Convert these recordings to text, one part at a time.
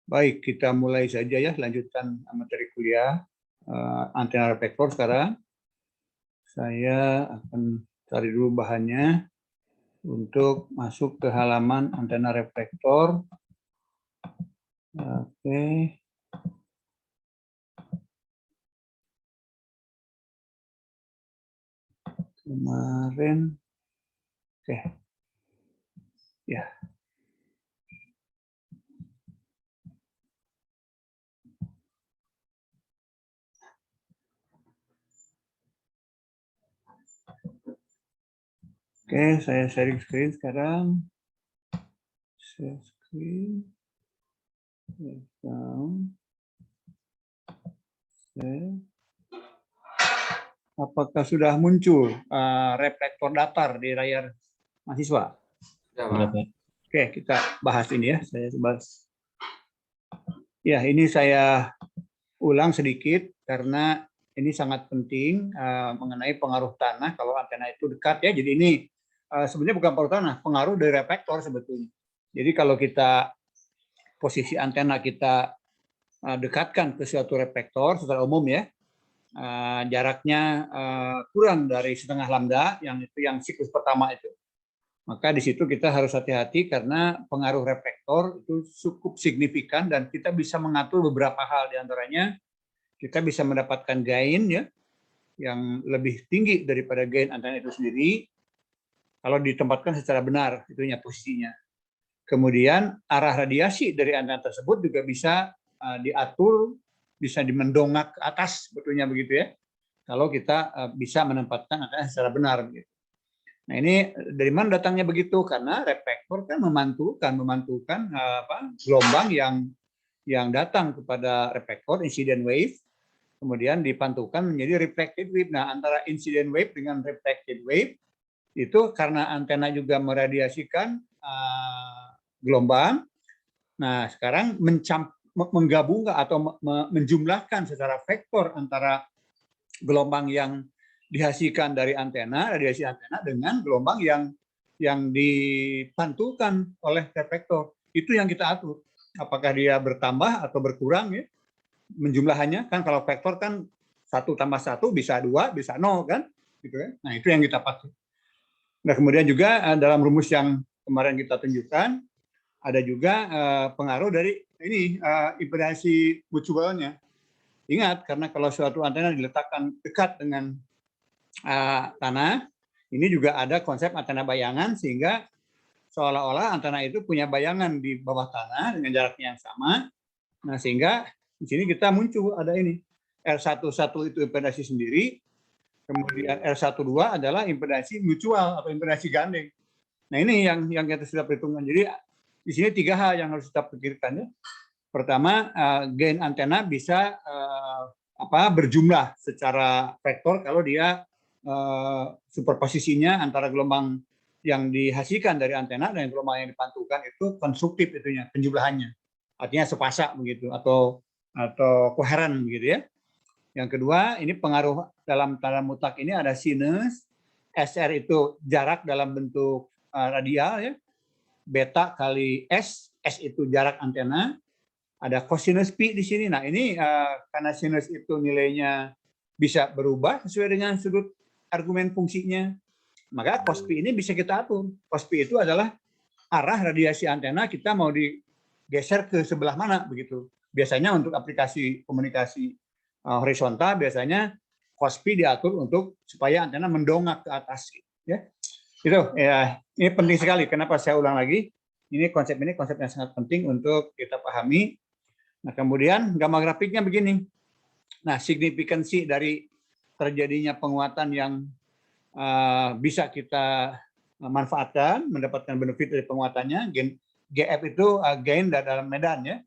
Baik, kita mulai saja ya, lanjutkan materi kuliah antena reflektor sekarang. Saya akan cari dulu bahannya untuk masuk ke halaman antena reflektor. Oke. Kemarin, oke. Ya. Oke, saya sharing screen sekarang. Share screen. Apakah sudah muncul reflektor datar di layar mahasiswa? Sudah, Pak. Oke, kita bahas ini ya. Saya bahas. Ya, ini saya ulang sedikit karena ini sangat penting mengenai pengaruh tanah kalau antena itu dekat ya. Jadi ini sebenarnya bukan pengaruh tanah, pengaruh dari reflektor sebetulnya. Jadi kalau kita posisi antena kita dekatkan ke suatu reflektor secara umum ya, jaraknya kurang dari setengah lambda, yang siklus pertama itu. Maka di situ kita harus hati-hati karena pengaruh reflektor itu cukup signifikan dan kita bisa mengatur beberapa hal, diantaranya kita bisa mendapatkan gain ya yang lebih tinggi daripada gain antena itu sendiri kalau ditempatkan secara benar itunya posisinya. Kemudian arah radiasi dari antena tersebut juga bisa diatur, bisa dimendongak ke atas sebetulnya begitu ya. Kalau kita bisa menempatkan antena secara benar gitu. Nah ini dari mana datangnya begitu? Karena reflektor kan memantulkan gelombang yang datang kepada reflektor, incident wave, kemudian dipantulkan menjadi reflected wave. Nah antara incident wave dengan reflected wave itu karena antena juga meradiasikan gelombang. Nah sekarang menggabungkan atau menjumlahkan secara vektor antara gelombang yang dihasilkan dari antena, radiasi antena dengan gelombang yang dipantulkan oleh reflektor. Itu yang kita atur. Apakah dia bertambah atau berkurang ya? Menjumlahannya kan kalau vektor kan 1 tambah 1 bisa 2, bisa 0 kan? Gitu kan? Nah, itu yang kita pakai. Nah, kemudian juga dalam rumus yang kemarin kita tunjukkan ada juga pengaruh dari ini impedansi mutualnya. Ingat, karena kalau suatu antena diletakkan dekat dengan tanah, ini juga ada konsep antena bayangan sehingga seolah-olah antena itu punya bayangan di bawah tanah dengan jaraknya yang sama. Nah, sehingga di sini kita muncul ada ini. R11 itu impedansi sendiri, kemudian R12 adalah impedansi mutual atau impedansi gandeng. Nah, ini yang kita sudah perhitungkan. Jadi di sini 3 hal yang harus kita pikirkan ya. Pertama, gain antena bisa berjumlah secara vektor kalau dia superposisinya antara gelombang yang dihasilkan dari antena dan gelombang yang dipantulkan itu konstruktif itunya, penjumlahannya. Artinya sepasak begitu atau koheren begitu ya. Yang kedua, ini pengaruh dalam tanda mutlak ini ada sinus, SR itu jarak dalam bentuk radial ya, beta kali S, S itu jarak antena, ada cosinus pi di sini. Nah ini karena sinus itu nilainya bisa berubah sesuai dengan sudut argumen fungsinya, maka cos pi ini bisa kita atur. Cos pi itu adalah arah radiasi antena kita mau digeser ke sebelah mana begitu. Biasanya untuk aplikasi komunikasi horizontal biasanya cos pi diatur untuk supaya antena mendongak ke atas ya. Itu ya, ini penting sekali. Kenapa saya ulang lagi? Ini konsep yang sangat penting untuk kita pahami. Nah, kemudian gambar grafiknya begini. Nah, signifikansi dari terjadinya penguatan yang bisa kita manfaatkan, mendapatkan benefit dari penguatannya. GF itu gain dalam medan ya.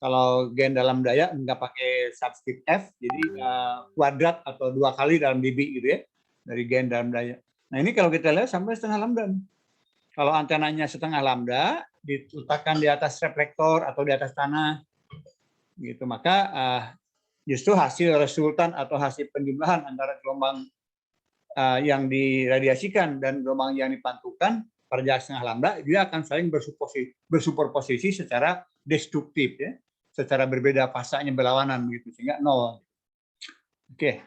Kalau gain dalam daya nggak pakai subscript F, jadi kuadrat atau 2 kali dalam dB gitu ya, dari gain dalam daya. Nah ini kalau kita lihat sampai setengah lambda. Kalau antenanya setengah lambda, diletakkan di atas reflektor atau di atas tanah, gitu, maka justru hasil resultan atau hasil penjumlahan antara gelombang yang diradiasikan dan gelombang yang dipantulkan pada jarak setengah lambda, dia akan saling bersuperposisi secara destruktif ya. secara berbeda fasanya berlawanan begitu, sehingga 0. Oke,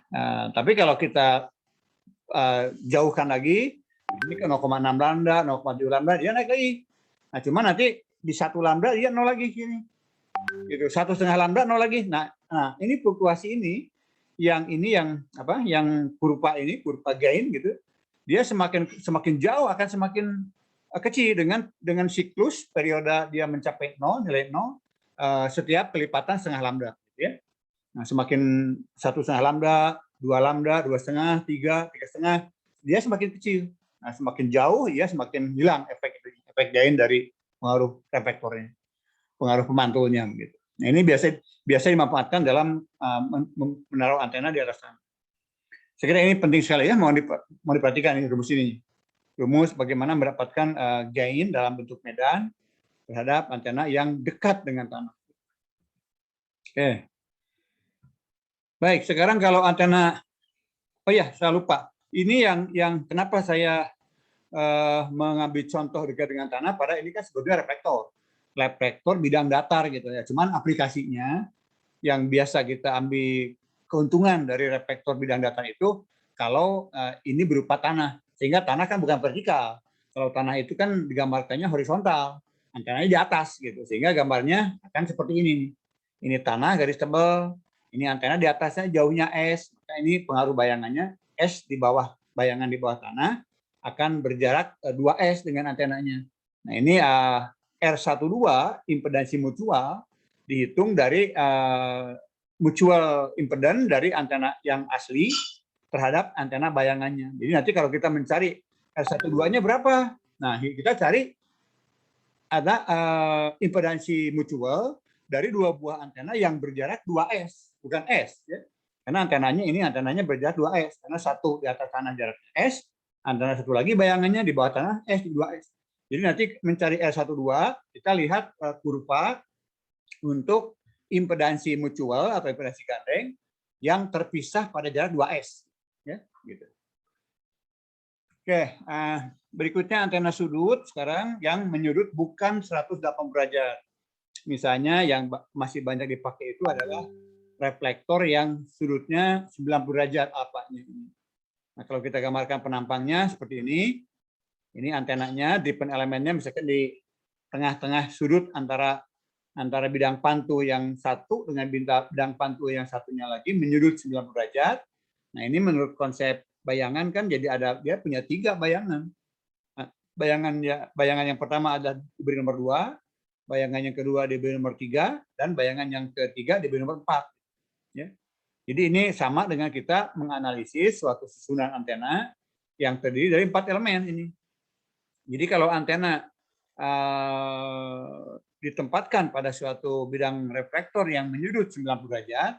tapi kalau kita jauhkan lagi, ini ke 0,6 lambda, 0,7 lambda, dia naik lagi. Nah, cuma nanti di 1 lambda dia 0 lagi sini. Gitu, 1,5 lambda 0 lagi. Nah, ini fluktuasi ini yang kurva ini, kurva gain gitu, dia semakin jauh akan semakin kecil dengan siklus periode dia mencapai 0, nilai 0 setiap kelipatan setengah lambda, gitu ya. Nah, semakin 1,5 lambda, 2 lambda, 2,5, 3,5, dia semakin kecil. Nah, semakin jauh, ya semakin hilang efek gain dari pengaruh reflektornya, pengaruh pemantulnya. Gitu. Nah, ini biasa dimanfaatkan dalam menaruh antena di atas tanah. Saya kira ini penting sekali ya, mau diperhatikan ini rumus ini. Rumus bagaimana mendapatkan gain dalam bentuk medan terhadap antena yang dekat dengan tanah. Oke. Baik, sekarang kalau antena, oh ya, saya lupa. Ini yang kenapa saya mengambil contoh dekat dengan tanah, pada ini kan sebetulnya reflektor bidang datar gitu ya. Cuman aplikasinya yang biasa kita ambil keuntungan dari reflektor bidang datar itu kalau ini berupa tanah, sehingga tanah kan bukan vertikal. Kalau tanah itu kan digambarkannya horizontal, antenanya di atas gitu, sehingga gambarnya akan seperti ini. Ini tanah garis tebal. Ini antena di atasnya jauhnya S, maka ini pengaruh bayangannya S di bawah, bayangan di bawah tanah akan berjarak 2S dengan antenanya. Nah, ini R12 impedansi mutual dihitung dari mutual impedance dari antena yang asli terhadap antena bayangannya. Jadi nanti kalau kita mencari R12-nya berapa? Nah, kita cari ada impedansi mutual dari dua buah antena yang berjarak 2S. Bukan S, ya. Karena antenanya berjarak 2S. Karena satu di atas tanah jaraknya S, antena satu lagi bayangannya di bawah tanah S di 2S. Jadi nanti mencari R12, kita lihat kurva untuk impedansi mutual atau impedansi gandeng yang terpisah pada jarak 2S. Ya, gitu. Oke, berikutnya antena sudut sekarang yang menyudut bukan 180 derajat. Misalnya yang masih banyak dipakai itu adalah reflektor yang sudutnya 90 derajat apanya ini. Nah, kalau kita gambarkan penampangnya seperti ini antenanya, driven elemennya misalkan di tengah-tengah sudut antara bidang pantu yang satu dengan bidang pantu yang satunya lagi menyudut 90 derajat. Nah, ini menurut konsep bayangan kan jadi dia punya 3 bayangan. Nah, bayangan yang pertama ada diberi nomor 2, bayangan yang kedua diberi nomor 3, dan bayangan yang ketiga diberi nomor 4. Ya. Jadi ini sama dengan kita menganalisis suatu susunan antena yang terdiri dari 4 elemen ini. Jadi kalau antena ditempatkan pada suatu bidang reflektor yang menyudut 90 derajat,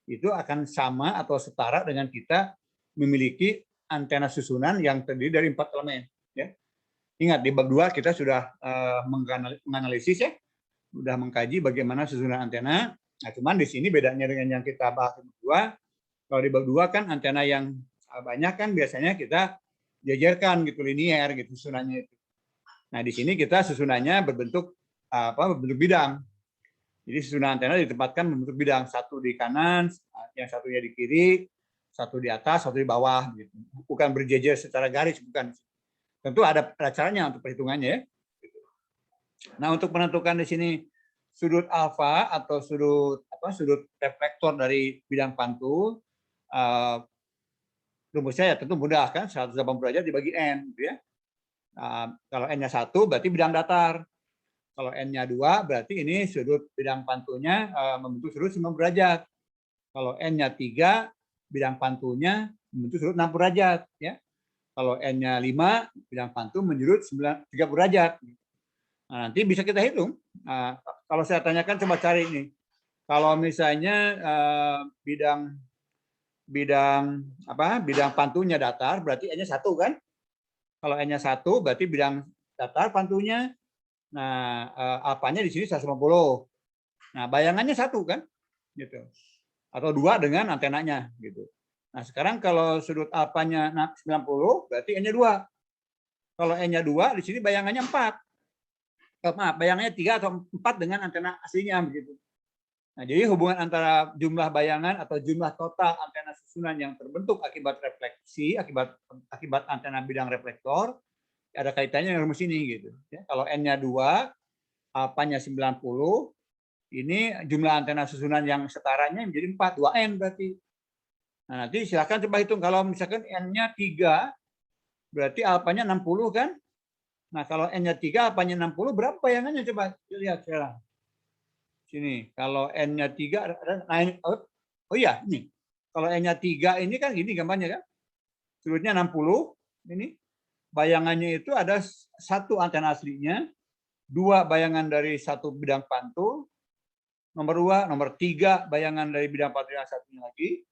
itu akan sama atau setara dengan kita memiliki antena susunan yang terdiri dari 4 elemen. Ya. Ingat, di bab 2 kita sudah menganalisis ya, sudah mengkaji bagaimana susunan antena. Nah, cuman di sini bedanya dengan yang kita bahas di bab 2, kalau di bab 2 kan antena yang banyak kan biasanya kita jajarkan gitu, linear gitu susunannya itu. Nah, di sini kita susunannya berbentuk bidang. Jadi susunan antena ditempatkan membentuk bidang, satu di kanan, yang satunya di kiri, satu di atas, satu di bawah gitu. Bukan berjejer secara garis, bukan. Tentu ada caranya untuk perhitungannya ya. Nah, untuk menentukan di sini sudut alfa atau sudut reflektor dari bidang pantul, rumusnya ya tentu mudah kan, 180 derajat dibagi N gitu ya. Kalau N-nya 1 berarti bidang datar. Kalau N-nya 2 berarti ini sudut bidang pantulnya membentuk sudut 90 derajat. Kalau N-nya 3 bidang pantulnya membentuk sudut 60 derajat ya. Kalau N-nya 5 bidang pantul menyudut 30 derajat. Nah, nanti bisa kita hitung. Kalau saya tanyakan coba cari ini. Kalau misalnya bidang pantulnya datar berarti N-nya 1 kan? Kalau N-nya 1 berarti bidang datar pantulnya. Nah, alfanya di sini 150. Nah, bayangannya 1 kan? Gitu. Atau 2 dengan antenanya gitu. Nah, sekarang kalau sudut alfanya 90 berarti N-nya 2. Kalau N-nya 2 di sini bayangannya 4. Maaf, bayangannya 3 atau 4 dengan antena aslinya begitu. Nah, jadi hubungan antara jumlah bayangan atau jumlah total antena susunan yang terbentuk akibat refleksi, akibat antena bidang reflektor, ada kaitannya dengan rumus ini gitu. Ya, kalau N-nya 2, alfanya 90, ini jumlah antena susunan yang setaranya menjadi 4, 2N berarti. Nah, nanti silakan coba hitung, kalau misalkan N-nya 3, berarti alfanya 60 kan? Nah, kalau N-nya 3, alfanya 60, berapa bayangannya coba lihat sekarang. Sini, kalau N-nya 3, nah ini, oh iya, ini. Kalau N-nya 3 ini kan gini gambarnya kan. Sudutnya 60, ini. Bayangannya itu ada 1 antena aslinya, 2 bayangan dari 1 bidang pantul, nomor 2, nomor 3 bayangan dari bidang pantul yang satunya lagi.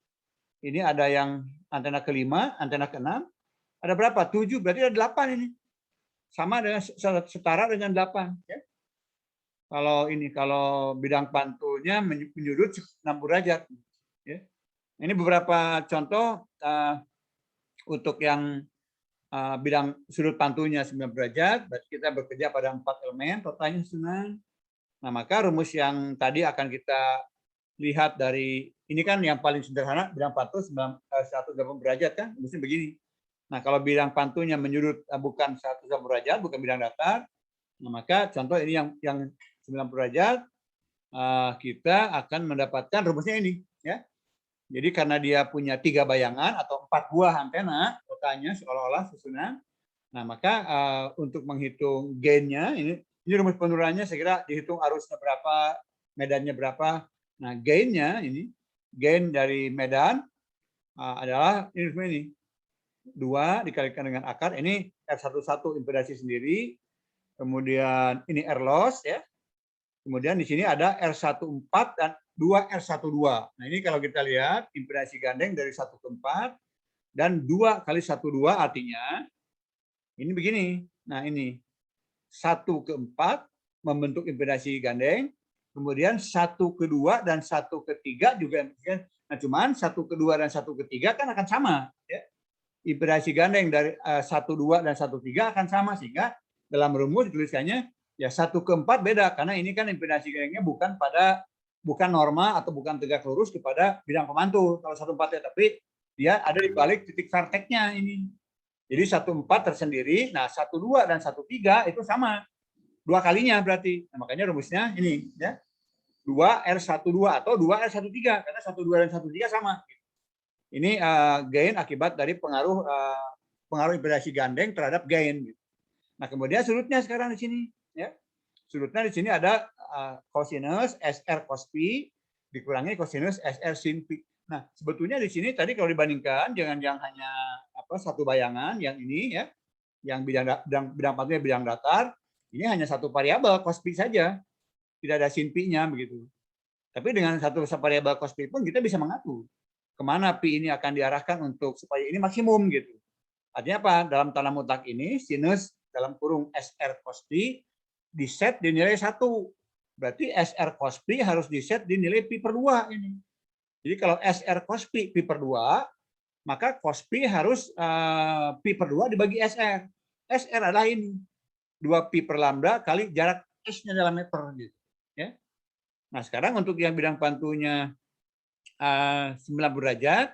Ini ada yang antena ke-5, antena ke-6. Ada berapa? 7, berarti ada 8 ini. Sama dengan setara dengan 8. Ya. Kalau bidang pantulnya menyudut 60 derajat. Ya. Ini beberapa contoh untuk yang bidang sudut pantulnya 9 derajat, berarti kita bekerja pada 4 elemen, totalnya susunan. Nah, maka rumus yang tadi akan kita lihat dari, ini kan yang paling sederhana, bidang pantul 180 derajat kan, rumusnya begini. Nah, kalau bidang pantulnya menyudut bukan 180 derajat, bukan bidang datar, nah, maka contoh ini yang 90 derajat, kita akan mendapatkan rumusnya ini. Ya. Jadi karena dia punya 3 bayangan atau 4 buah antena, totalnya seolah-olah susunan, nah maka untuk menghitung gainnya, ini rumus penurunannya saya kira dihitung arusnya berapa, medannya berapa. Nah gainnya ini, gain dari medan adalah ini 2 dikalikan dengan akar, ini R11 impedasi sendiri, kemudian ini R loss ya. Kemudian di sini ada R14 dan 2R12. Nah, ini kalau kita lihat impedasi gandeng dari 1 ke 4 dan 2 kali 1, 2 artinya ini begini. Nah, ini 1 ke 4 membentuk impedasi gandeng, kemudian 1 ke 2 dan 1 ke 3 juga. Nah, cuman 1 ke 2 dan 1 ke 3 kan akan sama. Ya. Impedasi gandeng dari 1, 2 dan 1, 3 akan sama, sehingga dalam rumus dituliskannya ya 1 ke 4 beda, karena ini kan impedasi gandengnya bukan norma atau bukan tegak lurus kepada bidang pemantul kalau 1, 4 ya, tapi dia ada di balik titik verteknya ini. Jadi 1, 4 tersendiri, nah 1, 2 dan 1, 3 itu sama. 2 kalinya berarti. Nah, makanya rumusnya ini ya. 2R12 atau 2R13 karena 1, 2 dan 1, 3 sama. Ini gain akibat dari pengaruh impedasi gandeng terhadap gain. Nah, kemudian sudutnya sekarang di sini, ya. Sudutnya di sini ada cosinus SR cos P dikurangi cosinus SR sin P. Nah, sebetulnya di sini tadi kalau dibandingkan dengan yang hanya satu bayangan, yang ini ya, yang bidang pantulnya bidang datar, ini hanya satu variabel cos P saja, tidak ada sin P-nya begitu. Tapi dengan satu variabel cos P pun kita bisa mengatur kemana P ini akan diarahkan untuk supaya ini maksimum gitu. Artinya apa? Dalam tanda mutlak ini sinus dalam kurung SR cos P diset di nilai 1. Berarti SR cos P harus diset di nilai Pi per 2 ini. Jadi kalau SR cos Pi per 2, maka cos P harus Pi per 2 dibagi SR. SR adalah ini. 2 Pi per lambda kali jarak S-nya dalam meter. Gitu. Ya. Nah sekarang untuk yang bidang pantulnya 90 derajat,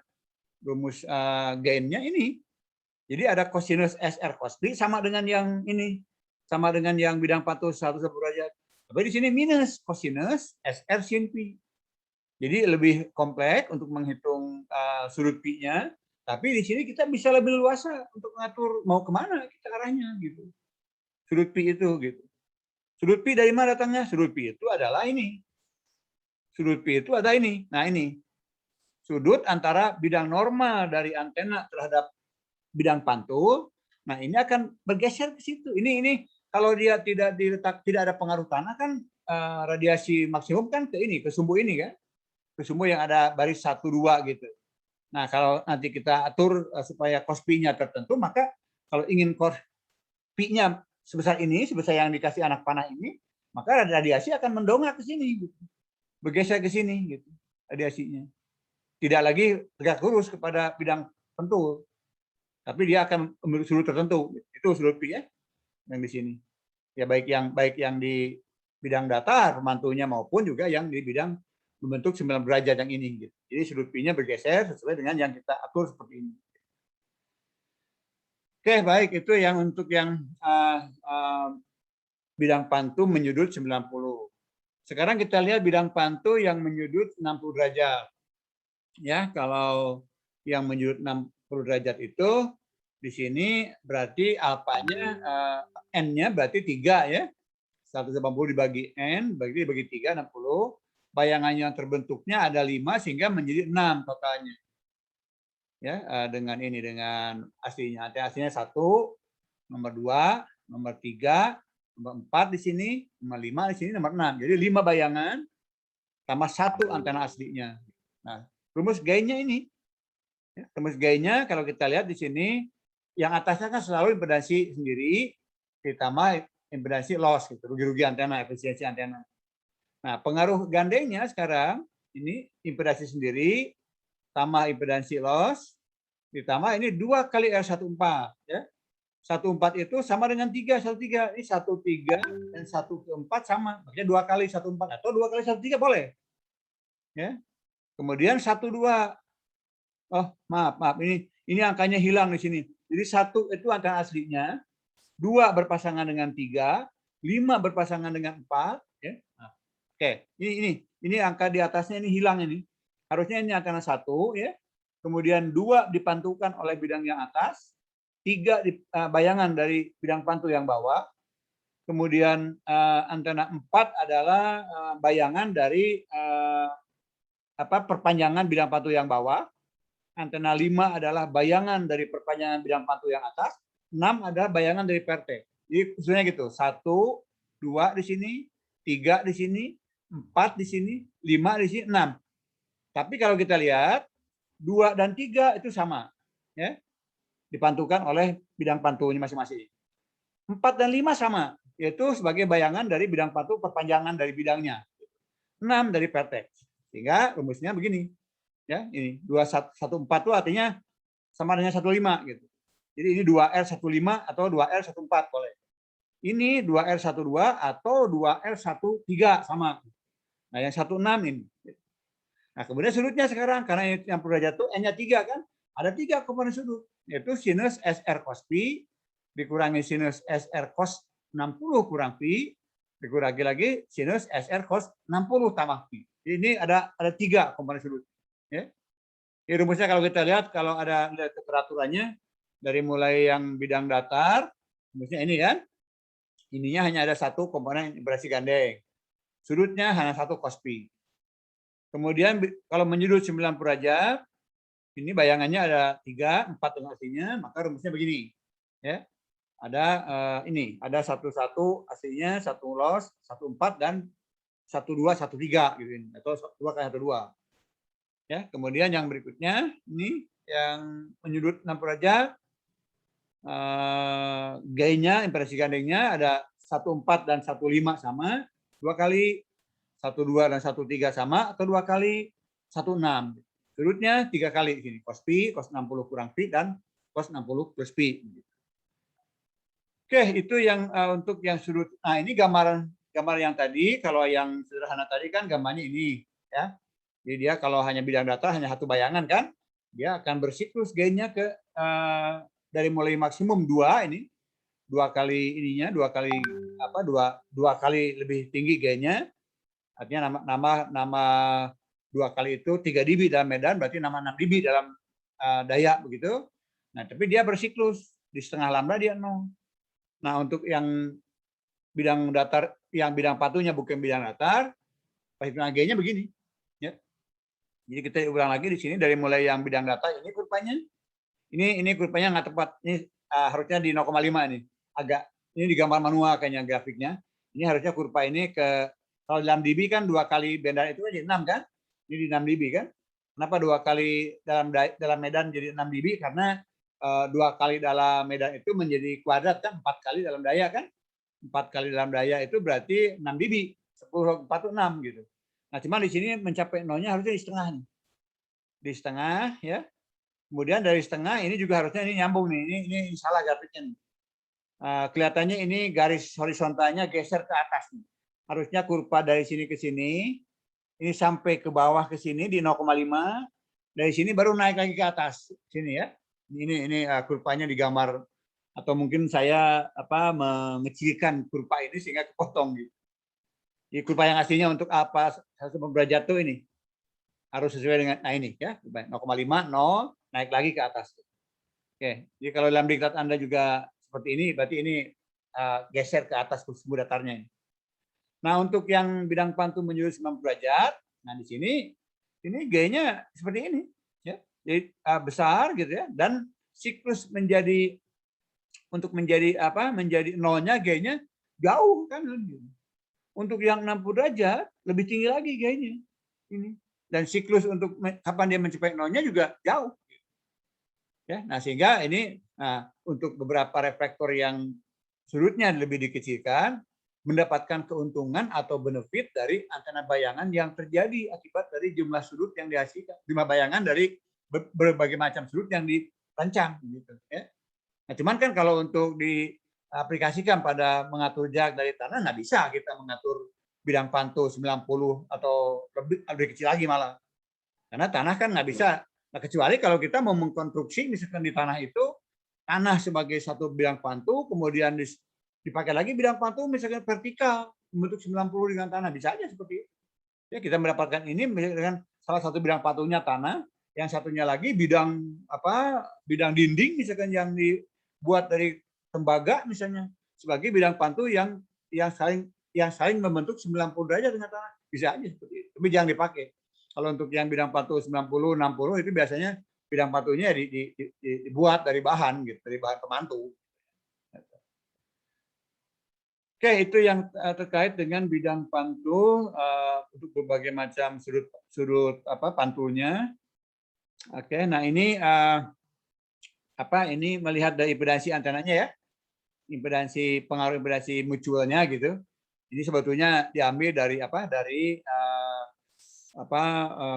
rumus gainnya ini. Jadi ada cosinus SR cos P sama dengan yang ini. Sama dengan yang bidang pantul 180 derajat. Tapi di sini minus cosinus SR sin P. Jadi lebih kompleks untuk menghitung sudut P-nya. Tapi di sini kita bisa lebih luasa untuk mengatur mau kemana kita arahnya gitu. Sudut P itu gitu. Sudut P dari mana datangnya? Sudut P itu adalah ini. Sudut P itu ada ini. Nah ini. Sudut antara bidang normal dari antena terhadap bidang pantul. Nah ini akan bergeser ke situ. Ini kalau dia tidak ada pengaruh tanah kan radiasi maksimum kan ke ini, ke sumbu ini kan, ke sumbu yang ada baris 1, 2 gitu. Nah kalau nanti kita atur supaya cos P-nya tertentu, maka kalau ingin cos P-nya sebesar ini, sebesar yang dikasih anak panah ini, maka radiasi akan mendongak ke sini, gitu. Bergeser ke sini, gitu, radiasinya. Tidak lagi tegak lurus kepada bidang pentul, tapi dia akan memiliki sudut tertentu. Itu sudut P ya, yang di sini. Ya baik yang di bidang datar pemantulnya maupun juga yang di bidang membentuk 90 derajat yang ini. Gitu. Jadi sudut Pi-nya bergeser sesuai dengan yang kita atur seperti ini. Oke, baik. Itu yang untuk yang bidang pantu menyudut 90. Sekarang kita lihat bidang pantu yang menyudut 60 derajat. Ya, kalau yang menyudut 60 derajat itu di sini berarti alfanya n-nya berarti 3 ya. 180 dibagi n, dibagi 3, 60. Bayangan yang terbentuknya ada 5 sehingga menjadi 6 totalnya. Ya, dengan ini dengan aslinya. Aslinya 1, nomor 2, nomor 3, nomor 4 di sini, nomor 5 di sini, nomor 6. Jadi 5 bayangan tambah 1 antena aslinya. Nah, rumus gainnya ini. Ya, rumus gainnya kalau kita lihat di sini yang atasnya kan selalu impedansi sendiri ditambah impedansi loss gitu, rugi-rugi antena, efisiensi antena. Nah, pengaruh gandengnya sekarang ini impedansi sendiri tambah impedansi loss ditambah ini 2 kali R14 ya. 14 itu sama dengan 3, 13. Ini 13 dan 1/4 sama. Maksudnya 2 kali 14 atau 2 kali 13 boleh. Ya. Kemudian 12. Oh, maaf. Ini angkanya hilang di sini. Jadi 1 itu antena aslinya, 2 berpasangan dengan 3, 5 berpasangan dengan 4. Ya. Nah, oke, ini angka di atasnya ini hilang ini. Harusnya ini antena 1 ya. Kemudian 2 dipantulkan oleh bidang yang atas, 3 bayangan dari bidang pantul yang bawah. Kemudian antena 4 adalah bayangan dari perpanjangan bidang pantul yang bawah. Antena 5 adalah bayangan dari perpanjangan bidang pantul yang atas. 6 adalah bayangan dari PRT. Jadi khususnya gitu. 1, 2 di sini, 3 di sini, 4 di sini, 5 di sini, 6. Tapi kalau kita lihat 2 dan 3 itu sama. Ya. Dipantulkan oleh bidang pantulnya masing-masing. 4 dan 5 sama, yaitu sebagai bayangan dari bidang pantul perpanjangan dari bidangnya. 6 dari vertex. Sehingga rumusnya begini. Ya, ini 214 itu artinya sama dengan 15 gitu. Jadi ini 2R15 atau 2R14 boleh. Ini 2R12 atau 2R13 sama. Nah, yang 16 ini. Nah, kemudian sudutnya sekarang karena yang derajat itu N-nya 3 kan? Ada 3 komponen sudut, yaitu sinus SR cos Pi dikurangi sinus SR cos 60 kurang Pi dikurangi lagi sinus SR cos 60 tambah Pi. Ini ada 3 komponen sudut. Ya. Jadi rumusnya kalau kita lihat, kalau ada keteraturannya, dari mulai yang bidang datar, rumusnya ini kan, ininya hanya ada 1 komponen impedansi gandeng. Sudutnya hanya 1 cos Pi. Kemudian kalau menyudut 90 derajat, ini bayangannya ada 3, 4 dengan aslinya, maka rumusnya begini. Ya. Ada ini, ada 1 aslinya, 1 loss, 1/4 dan 1/2, 1/3 gitu ini, atau 2 kali 1/2. Ya, kemudian yang berikutnya ini yang menyudut 60 derajat, gainnya, impedansi gandengnya ada 1/4 dan 1/5 sama, 2 kali 1/2 dan 1/3 sama, atau 2 kali 1/6. Sudutnya 3 kali di sini, cos Pi, cos 60 kurang Pi, dan cos 60 plus Pi. Oke, itu yang untuk yang sudut. Nah, ini gambar yang tadi, kalau yang sederhana tadi kan gambarnya ini, ya. Jadi dia kalau hanya bidang datar hanya 1 bayangan kan, dia akan bersiklus gainnya ke dari mulai maksimum 2 ini, 2 kali ininya, 2 kali apa 2 kali lebih tinggi gainnya. Artinya nama 2 kali itu 3 dB dalam medan, berarti nama 6 dB dalam daya begitu. Nah, tapi dia bersiklus di setengah lambda dia 0. Nah, untuk yang bidang datar, yang bidang patunya bukan bidang datar, perhitungan gainnya begini. Ya. Jadi kita ulang lagi di sini dari mulai yang bidang datar ini kurvanya. Ini kurvanya nggak tepat. Ini harusnya di 0,5 ini. Agak ini digambar manual kayaknya grafiknya. Ini harusnya kurva ini ke kalau dalam dB kan 2 kali benda itu jadi 6 kan? Ini di 6 dB kan? Kenapa 2 kali dalam medan jadi 6 dB? Karena 2 kali dalam medan itu menjadi kuadrat kan, 4 kali dalam daya kan? 4 kali dalam daya itu berarti 6 dB. 10 4 itu 6 gitu. Nah, cuma di sini mencapai nolnya harusnya di setengah nih. Di setengah ya. Kemudian dari setengah ini juga harusnya ini nyambung nih. Ini salah grafiknya nih. Kelihatannya ini garis horizontalnya geser ke atas nih. Harusnya kurva dari sini ke sini ini sampai ke bawah ke sini di 0,5, dari sini baru naik lagi ke atas sini ya. Ini kurvanya digambar, atau mungkin saya mengecilkan kurva ini sehingga kepotong gitu. Di kurva yang aslinya untuk apa 180 derajat tuh ini harus sesuai dengan, nah ini ya 0,5, 0, naik lagi ke atas. Oke, jadi kalau dalam diktat Anda juga seperti ini, berarti ini geser ke atas sumbu datarnya ini. Nah, untuk yang bidang pantul menyudut 90 derajat, nah di sini G-nya seperti ini ya. Jadi besar gitu ya, dan siklus menjadi nolnya G-nya jauh kan. Untuk yang 60 derajat lebih tinggi lagi G-nya ini, dan siklus untuk kapan dia mencapai nolnya juga jauh ya. Nah, sehingga ini untuk beberapa reflektor yang sudutnya lebih dikecilkan mendapatkan keuntungan atau benefit dari antena bayangan yang terjadi akibat dari jumlah sudut yang dihasilkan, jumlah bayangan dari berbagai macam sudut yang dirancang gitu ya. Nah, cuman kan kalau untuk diaplikasikan pada mengatur jarak dari tanah nggak bisa kita mengatur bidang pantul 90 atau lebih kecil lagi malah. Karena tanah kan nggak bisa. Nah, kecuali kalau kita mau mengkonstruksi misalkan di tanah itu tanah sebagai satu bidang pantul, kemudian dipakai lagi bidang pantul misalkan vertikal membentuk 90 dengan tanah, bisa aja seperti itu. Ya, kita mendapatkan ini dengan salah satu bidang pantulnya tanah, yang satunya lagi bidang dinding misalkan yang dibuat dari tembaga misalnya sebagai bidang pantul yang saling membentuk 90 derajat dengan tanah, bisa aja seperti itu. Tapi jangan dipakai. Kalau untuk yang bidang pantul 90, 60 itu biasanya bidang pantulnya dibuat dari bahan gitu, dari bahan pemantul. Oke, itu yang terkait dengan bidang pantul untuk berbagai macam sudut pantulnya. Oke, nah ini ini melihat dari impedansi antenanya ya, pengaruh impedansi mutualnya gitu. Ini sebetulnya diambil dari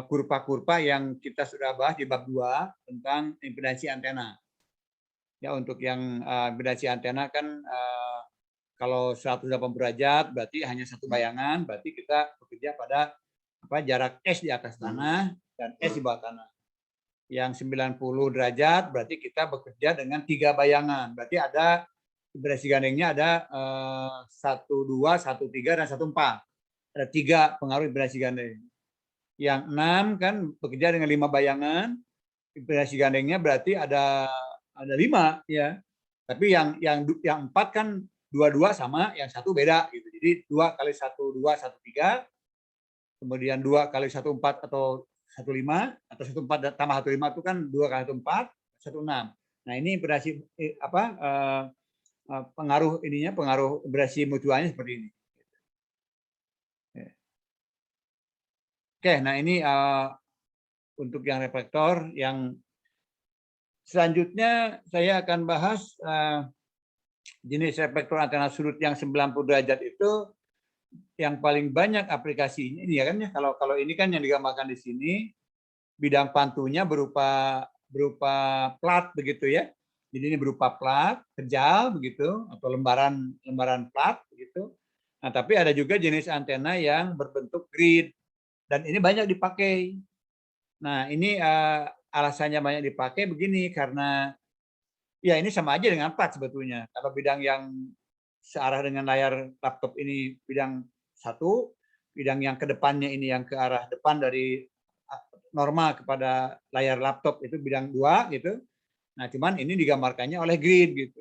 kurva-kurva yang kita sudah bahas di bab 2 tentang impedansi antena. Ya, untuk yang impedansi antena kan kalau 180 derajat berarti hanya satu bayangan, berarti kita bekerja pada jarak S di atas tanah dan S di bawah tanah. Yang 90 derajat berarti kita bekerja dengan 3 bayangan. Berarti ada impedansi gandengnya ada 1, 2, 1, 3 dan 1, 4. Ada 3 pengaruh impedansi gandeng. Yang 6 kan bekerja dengan 5 bayangan, impedansi gandengnya berarti ada 5 ya. Tapi yang 4 kan 2 sama, yang 1 beda gitu. Jadi 2 kali 1 2 1 3, kemudian 2 kali 1 4 atau 1 5, atau 1 4 tambah 1 5 itu kan 2 kali 1 4 1 6. Nah, ini impedansi pengaruh impedansi mutualnya seperti ini. Oke, nah ini untuk yang reflektor. Yang selanjutnya saya akan bahas jenis reflektor antena sudut yang 90 derajat itu yang paling banyak aplikasinya ini ya kan ya. Kalau ini kan yang digambarkan di sini bidang pantulnya berupa plat begitu ya. Jadi ini berupa plat kejal begitu atau lembaran plat begitu. Nah, tapi ada juga jenis antena yang berbentuk grid dan ini banyak dipakai. Nah, ini alasannya banyak dipakai begini karena ya ini sama aja dengan plat sebetulnya. Kalau bidang yang searah dengan layar laptop ini bidang 1, bidang yang ke depannya ini yang ke arah depan dari normal kepada layar laptop itu bidang 2 gitu. Nah, cuman ini digambarkannya oleh grid gitu.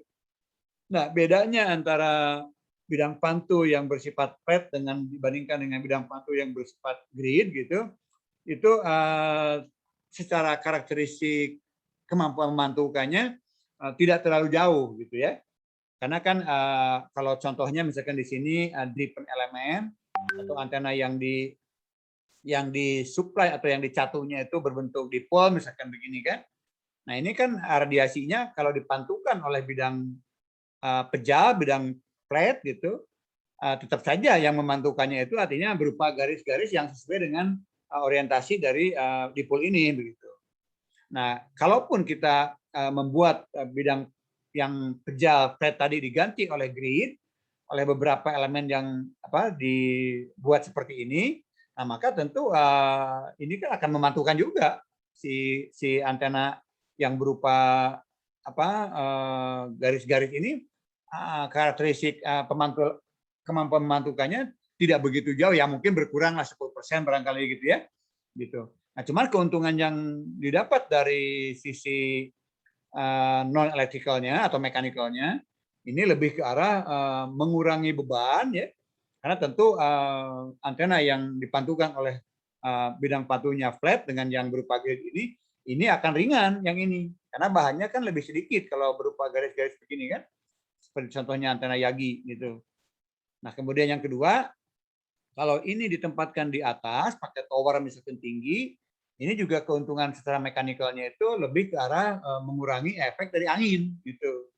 Nah, bedanya antara bidang pantul yang bersifat flat dibandingkan dengan bidang pantul yang bersifat grid gitu, itu secara karakteristik kemampuan memantulkannya tidak terlalu jauh gitu ya. Karena kan kalau contohnya misalkan di sini driven element atau antena yang disuplai atau yang dicatunya itu berbentuk dipol misalkan begini kan. Nah, ini kan radiasinya kalau dipantulkan oleh bidang pejal, bidang flat gitu, tetap saja yang memantulkannya itu artinya berupa garis-garis yang sesuai dengan orientasi dari dipol ini begitu. Nah, kalaupun kita membuat bidang yang pejal flat tadi diganti oleh grid, oleh beberapa elemen yang dibuat seperti ini, Nah, maka tentu ini kan akan memantulkan juga si antena yang berupa apa garis-garis ini, karakteristik kemampuan memantulkannya tidak begitu jauh, ya mungkin berkuranglah 10% barangkali gitu ya, gitu. Nah, cuman keuntungan yang didapat dari sisi non elektrikalnya atau mekanikalnya ini lebih ke arah mengurangi beban ya, karena tentu antena yang dipantulkan oleh bidang pantulnya flat dengan yang berupa grid ini akan ringan yang ini, karena bahannya kan lebih sedikit kalau berupa garis-garis begini kan, seperti contohnya antena Yagi gitu. Nah, kemudian yang kedua, kalau ini ditempatkan di atas pakai tower misalkan tinggi, ini juga keuntungan secara mekanikalnya itu lebih ke arah mengurangi efek dari angin gitu.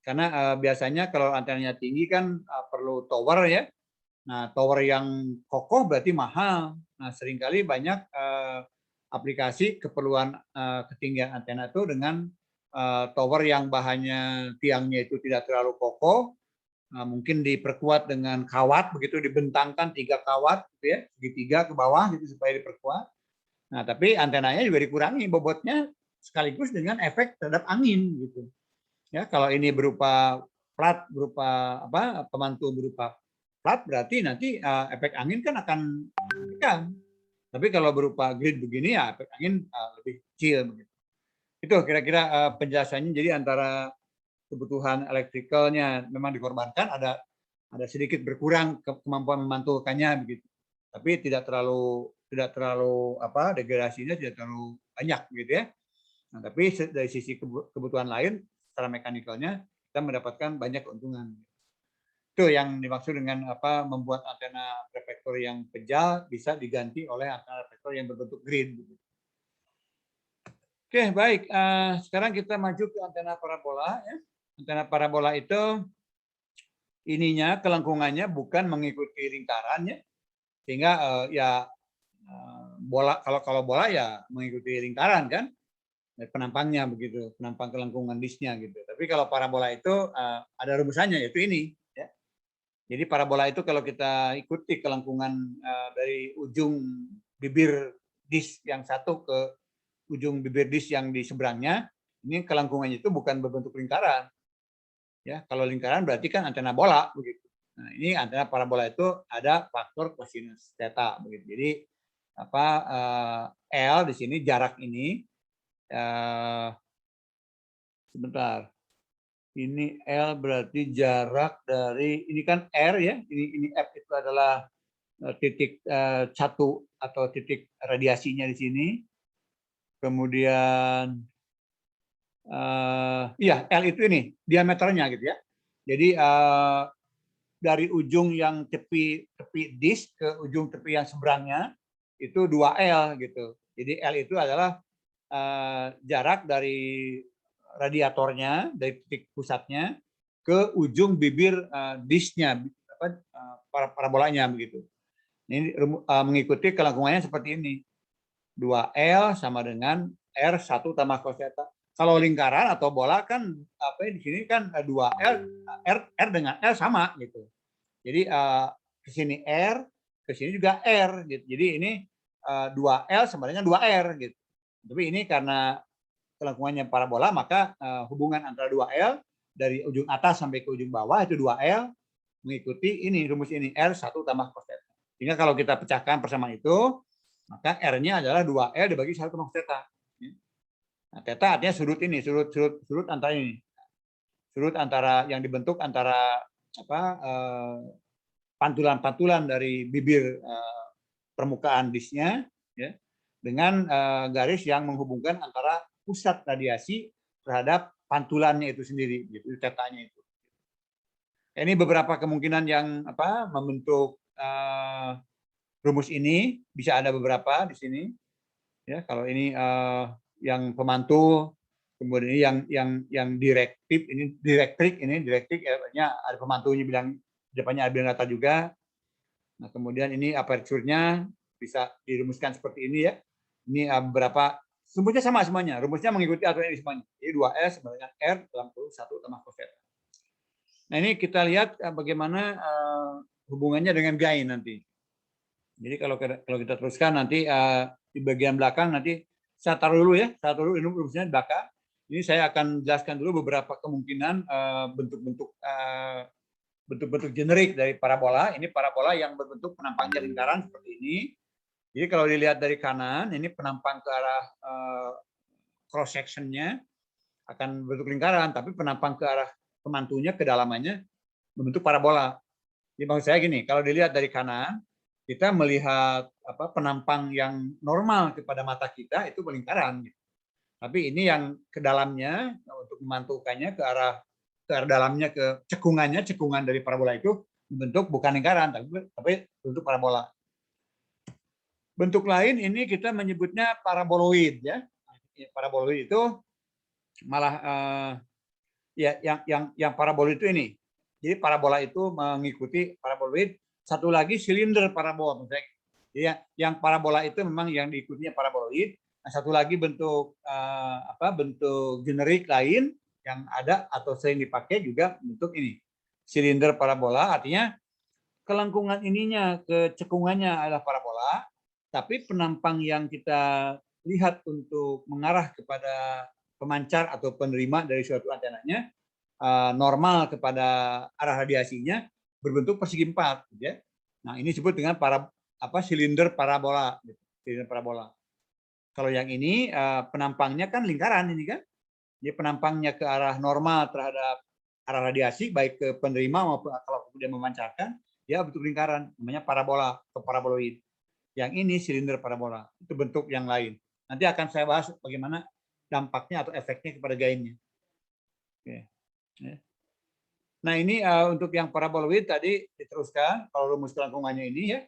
Karena biasanya kalau antenanya tinggi kan perlu tower ya. Nah, tower yang kokoh berarti mahal. Nah, seringkali banyak aplikasi keperluan ketinggian antena itu dengan tower yang bahannya tiangnya itu tidak terlalu kokoh, mungkin diperkuat dengan kawat begitu, dibentangkan 3 kawat gitu ya, segitiga ke bawah gitu supaya diperkuat. Nah, tapi antenanya juga dikurangi bobotnya sekaligus dengan efek terhadap angin gitu. Ya, kalau ini berupa plat, berupa apa, pemantul berupa plat, berarti nanti efek angin kan akan signifikan. Tapi kalau berupa grid begini ya efek angin lebih kecil begitu. Itu kira-kira penjelasannya. Jadi antara kebutuhan elektrikalnya memang dikorbankan, ada sedikit berkurang kemampuan memantulkannya begitu. Tapi tidak terlalu apa, degradasinya tidak terlalu banyak gitu ya. Nah, tapi dari sisi kebutuhan lain secara mekanikalnya kita mendapatkan banyak keuntungan. Itu yang dimaksud dengan apa, membuat antena reflektor yang kejal bisa diganti oleh antena reflektor yang berbentuk grid. Oke, baik. Sekarang kita maju ke antena parabola. Ya. Antena parabola itu ininya kelengkungannya bukan mengikuti lingkaran ya, sehingga ya bola, kalau bola ya mengikuti lingkaran kan, penampangnya begitu, penampang kelengkungan disknya gitu. Tapi kalau parabola itu ada rumusannya, yaitu ini. Ya. Jadi parabola itu kalau kita ikuti kelengkungan dari ujung bibir disk yang satu ke ujung bibir disk yang di seberangnya, ini kelengkungannya itu bukan berbentuk lingkaran. Ya, kalau lingkaran berarti kan antena bola begitu. Nah, ini antena parabola itu ada faktor kosinus theta begitu. Jadi apa L di sini jarak ini sebentar. Ini L berarti jarak dari ini kan R ya. Ini F itu adalah titik satu atau titik radiasinya di sini. Kemudian iya L itu ini diameternya gitu ya. Jadi dari ujung yang tepi disk ke ujung tepi yang seberangnya itu 2L gitu. Jadi L itu adalah jarak dari radiatornya, dari titik pusatnya ke ujung bibir disknya, parabolanya begitu. Ini mengikuti kelengkungannya seperti ini. 2L sama dengan R1 tambah cos theta. Kalau lingkaran atau bola kan apa di sini kan 2L, R dengan L sama gitu. Jadi ke sini R, ke sini juga R gitu. Jadi ini 2L sama dengan 2R gitu. Tapi ini karena kelengkungannya parabola, maka hubungan antara 2L dari ujung atas sampai ke ujung bawah itu 2L mengikuti ini rumus ini R1 tambah cos theta. Sehingga kalau kita pecahkan persamaan itu, maka R-nya adalah 2L dibagi 1 tambah cos theta. Nah, theta artinya sudut ini, sudut antara ini. Sudut antara yang dibentuk antara apa pantulan-pantulan dari bibir permukaan disknya ya, dengan garis yang menghubungkan antara pusat radiasi terhadap pantulannya itu sendiri, gitu, tetanya itu. Ini beberapa kemungkinan yang apa membentuk rumus ini, bisa ada beberapa di sini. Ya, kalau ini yang pemantul, kemudian ini yang direktif, ini direktrik ya, ada pemantulnya bilang depannya ada data juga. Nah, kemudian ini aperture-nya bisa dirumuskan seperti ini ya. Ini beberapa rumusnya sama semuanya. Rumusnya mengikuti aturan ini semuanya. Jadi 2S sama dengan R dalam kurung 1 tambah cos theta. Nah, ini kita lihat bagaimana hubungannya dengan gain nanti. Jadi kalau kita teruskan nanti di bagian belakang nanti saya taruh dulu ya, saya taruh dulu rumusnya di belakang. Ini saya akan jelaskan dulu beberapa kemungkinan bentuk-bentuk generik dari parabola. Ini parabola yang berbentuk penampangnya lingkaran seperti ini. Jadi kalau dilihat dari kanan, ini penampang ke arah cross sectionnya akan bentuk lingkaran, tapi penampang ke arah pemantunya, kedalamannya membentuk parabola. Jadi maksud saya gini, kalau dilihat dari kanan, kita melihat penampang yang normal kepada mata kita itu lingkaran. Tapi ini yang ke dalamnya untuk memantukannya ke arah dalamnya, ke cekungan dari parabola itu membentuk bukan lingkaran, tapi bentuk parabola. Bentuk lain ini kita menyebutnya paraboloid ya. Paraboloid itu malah yang paraboloid itu ini. Jadi parabola itu mengikuti paraboloid. Satu lagi silinder parabola. Jadi yang parabola itu memang yang diikutinya paraboloid. Nah, satu lagi bentuk bentuk generik lain yang ada atau sering dipakai juga bentuk ini. Silinder parabola artinya kelengkungan ininya, kecekungannya adalah parabola, tapi penampang yang kita lihat untuk mengarah kepada pemancar atau penerima dari suatu antenanya normal kepada arah radiasinya berbentuk persegi 4, gitu ya. Nah, ini disebut dengan silinder parabola, silinder parabola. Kalau yang ini penampangnya kan lingkaran ini kan. Jadi penampangnya ke arah normal terhadap arah radiasi baik ke penerima maupun kalau kemudian memancarkan, dia bentuk lingkaran, namanya parabola atau paraboloid. Yang ini silinder parabola, itu bentuk yang lain. Nanti akan saya bahas bagaimana dampaknya atau efeknya kepada gainnya. Oke. Nah, ini untuk yang paraboloid tadi diteruskan, kalau rumus kelengkungannya ini ya,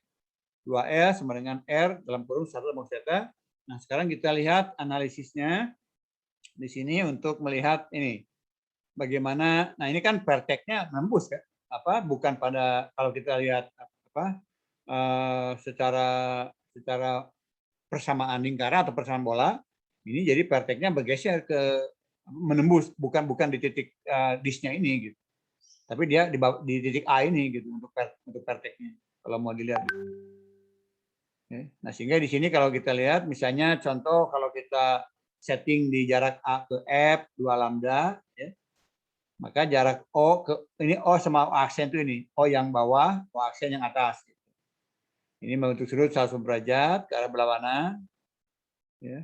2L sama dengan R dalam kurung 1 lambang zeta. Nah, sekarang kita lihat analisisnya di sini untuk melihat ini. Bagaimana, nah ini kan perteknya nembus kan? Bukan pada, kalau kita lihat secara persamaan lingkaran atau persamaan bola, ini jadi perteknya bergeser ke menembus, bukan di titik disknya ini gitu. Tapi dia di titik A ini gitu untuk perteknya kalau mau dilihat. Nah, sehingga di sini kalau kita lihat misalnya contoh kalau kita setting di jarak A ke F 2 lambda ya. Maka jarak O ke ini O sama O aksen itu ini, O yang bawah, O aksen yang atas gitu. Ini membentuk sudut 180 derajat ke arah berlawanan ya.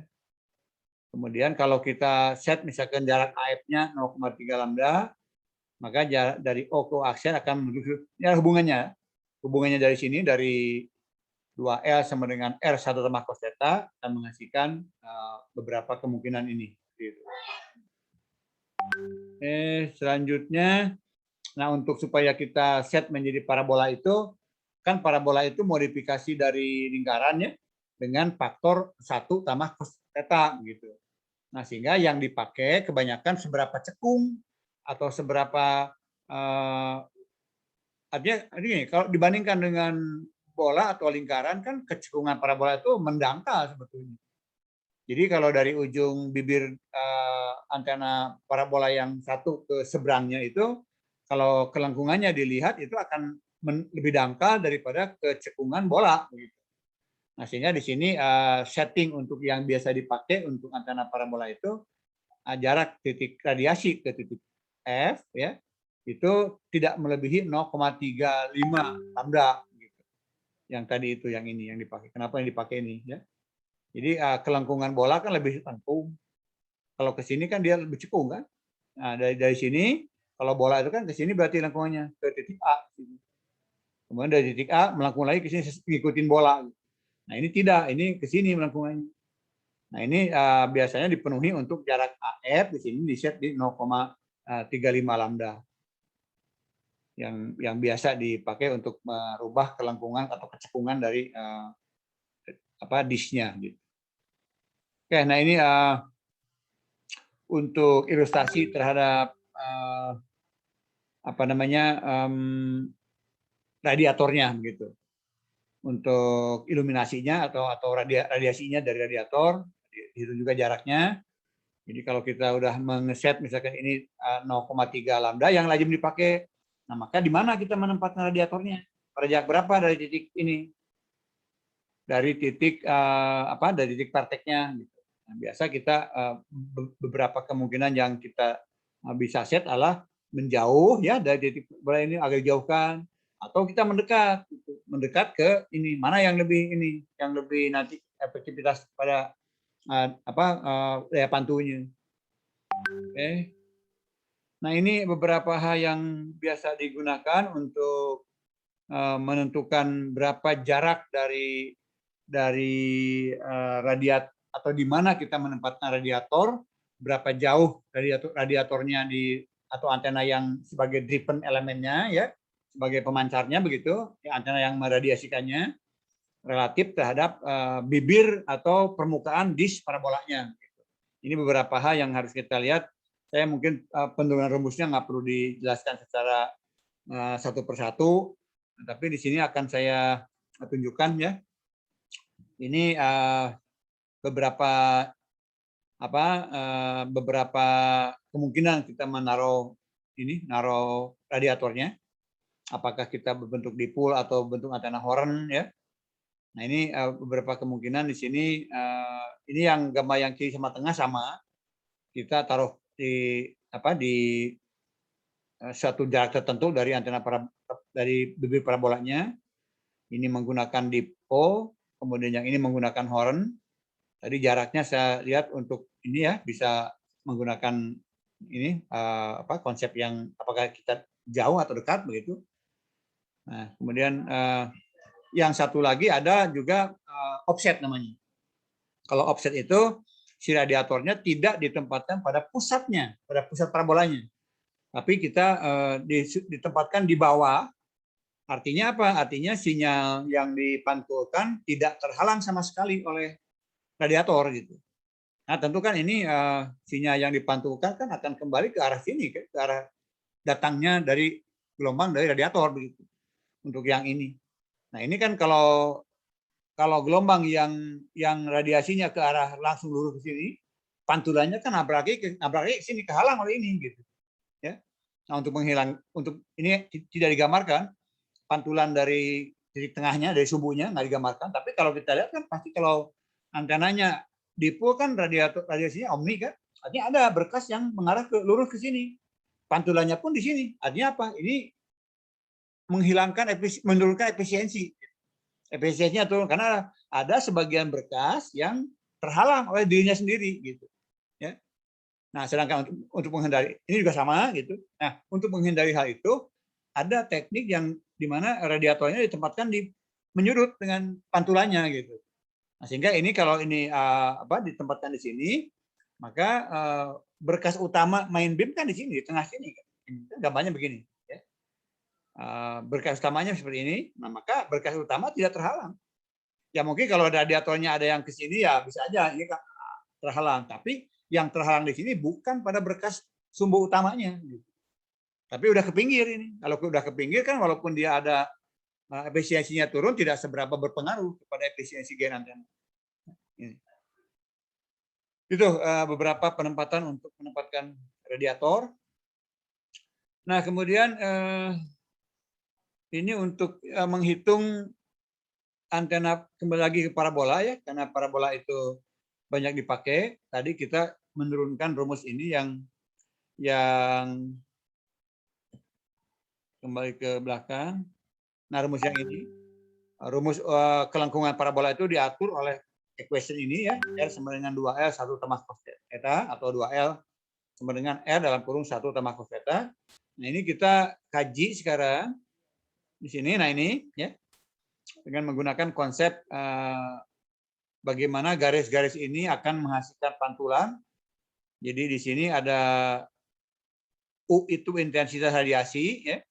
Kemudian kalau kita set misalkan jarak AF-nya 0,3 lambda, maka jarak dari O ke O aksen akan membentuk ya hubungannya dari sini dari 2L sama dengan R 1 tambah cos theta akan menghasilkan beberapa kemungkinan ini. Selanjutnya, nah untuk supaya kita set menjadi parabola itu, kan parabola itu modifikasi dari lingkarannya dengan faktor 1 tambah cos theta gitu. Nah, sehingga yang dipakai kebanyakan seberapa cekung atau seberapa artinya ini kalau dibandingkan dengan bola atau lingkaran kan kecekungan parabola itu mendangkal sebetulnya. Jadi kalau dari ujung bibir antena parabola yang satu ke seberangnya itu, kalau kelengkungannya dilihat itu akan lebih dangkal daripada kecekungan bola. Nah, sehingga di sini setting untuk yang biasa dipakai untuk antena parabola itu jarak titik radiasi ke titik F ya itu tidak melebihi 0,35 lambda. Gitu. Yang tadi itu yang ini yang dipakai. Kenapa yang dipakai ini ya? Jadi kelengkungan bola kan lebih lengkung. Kalau ke sini kan dia lebih cekung kan. Nah, dari sini kalau bola itu kan ke sini berarti lengkungannya ke titik A. Kemudian dari titik A melengkung lagi ke sini ngikutin bola. Nah, ini tidak, ini ke sini melengkungannya. Nah, ini biasanya dipenuhi untuk jarak AF di sini di set di 0,35 lambda. Yang biasa dipakai untuk merubah kelengkungan atau kecekungan dari disknya gitu. Oke, nah ini untuk ilustrasi terhadap radiatornya begitu. Untuk iluminasinya atau radiasinya dari radiator, itu juga jaraknya. Jadi kalau kita udah mengeset misalkan ini 0,3 lambda yang lazim dipakai, nah maka di mana kita menempatkan radiatornya? Pada jarak berapa dari titik ini? dari titik dari titik prakteknya gitu. Nah, biasa kita beberapa kemungkinan yang kita bisa set adalah menjauh ya dari titik bola ini agak jauhkan, atau kita mendekat gitu. Mendekat ke ini mana yang lebih nanti efektivitas pada daya pantunya. Oke. Nah, ini beberapa hal yang biasa digunakan untuk menentukan berapa jarak dari radiator atau di mana kita menempatkan radiator, berapa jauh radiatornya atau antena yang sebagai driven elemennya ya, sebagai pemancarnya begitu, ya, antena yang meradiasikannya relatif terhadap bibir atau permukaan disk parabolanya. Ini beberapa hal yang harus kita lihat. Saya mungkin penurunan rumusnya nggak perlu dijelaskan secara satu persatu, tapi di sini akan saya tunjukkan ya. Ini beberapa kemungkinan kita naruh radiatornya. Apakah kita berbentuk dipol atau bentuk antena horn ya. Nah, ini beberapa kemungkinan di sini. Ini yang gambar yang kiri sama tengah sama. Kita taruh di suatu jarak tertentu dari antena dari bibir parabolanya. Ini menggunakan dipol, kemudian yang ini menggunakan horn. Tadi jaraknya saya lihat untuk ini ya bisa menggunakan ini konsep yang apakah kita jauh atau dekat begitu. Nah, kemudian yang satu lagi ada juga offset namanya. Kalau offset itu si radiatornya tidak ditempatkan pada pusatnya, pada pusat parabolanya. Tapi kita ditempatkan di bawah. Artinya apa? Artinya sinyal yang dipantulkan tidak terhalang sama sekali oleh radiator gitu. Nah, tentu kan ini sinyal yang dipantulkan kan akan kembali ke arah sini, ke arah datangnya dari gelombang dari radiator begitu. Untuk yang ini. Nah, ini kan kalau gelombang yang radiasinya ke arah langsung lurus ke sini, pantulannya kan nabraknya ke sini, kehalang oleh ini gitu. Ya. Nah, untuk ini tidak digambarkan pantulan dari titik tengahnya, dari sumbunya nggak digambarkan, tapi kalau kita lihat kan pasti kalau antenanya dipol kan radiasinya omni kan, artinya ada berkas yang mengarah lurus ke sini. Pantulannya pun di sini. Artinya apa? Ini menurunkan efisiensinya turun karena ada sebagian berkas yang terhalang oleh dirinya sendiri gitu ya. Nah, sedangkan untuk menghindari ini juga sama gitu. Nah, untuk menghindari hal itu ada teknik yang dimana radiatornya ditempatkan menyudut dengan pantulannya gitu. Nah, sehingga ini kalau ini ditempatkan di sini, maka berkas utama main beam kan di sini, di tengah sini kan. Gambarnya begini. Berkas utamanya seperti ini, nah maka berkas utama tidak terhalang. Ya mungkin kalau radiatornya ada yang ke sini ya bisa aja ini terhalang, tapi yang terhalang di sini bukan pada berkas sumbu utamanya. Tapi udah ke pinggir ini. Kalau udah ke pinggir kan walaupun dia ada efisiensinya turun tidak seberapa berpengaruh kepada efisiensi gain antena. Itu beberapa penempatan untuk menempatkan radiator. Nah, kemudian ini untuk menghitung antena kembali lagi ke parabola ya, karena parabola itu banyak dipakai. Tadi kita menurunkan rumus ini yang kembali ke belakang. Nah, rumus yang ini, rumus kelengkungan parabola itu diatur oleh equation ini ya, R sama dengan 2L 1 tambah cos theta atau 2L sama dengan R dalam kurung 1 tambah cos theta. Nah, ini kita kaji sekarang di sini. Nah, ini ya dengan menggunakan konsep bagaimana garis-garis ini akan menghasilkan pantulan. Jadi di sini ada U itu intensitas radiasi ya.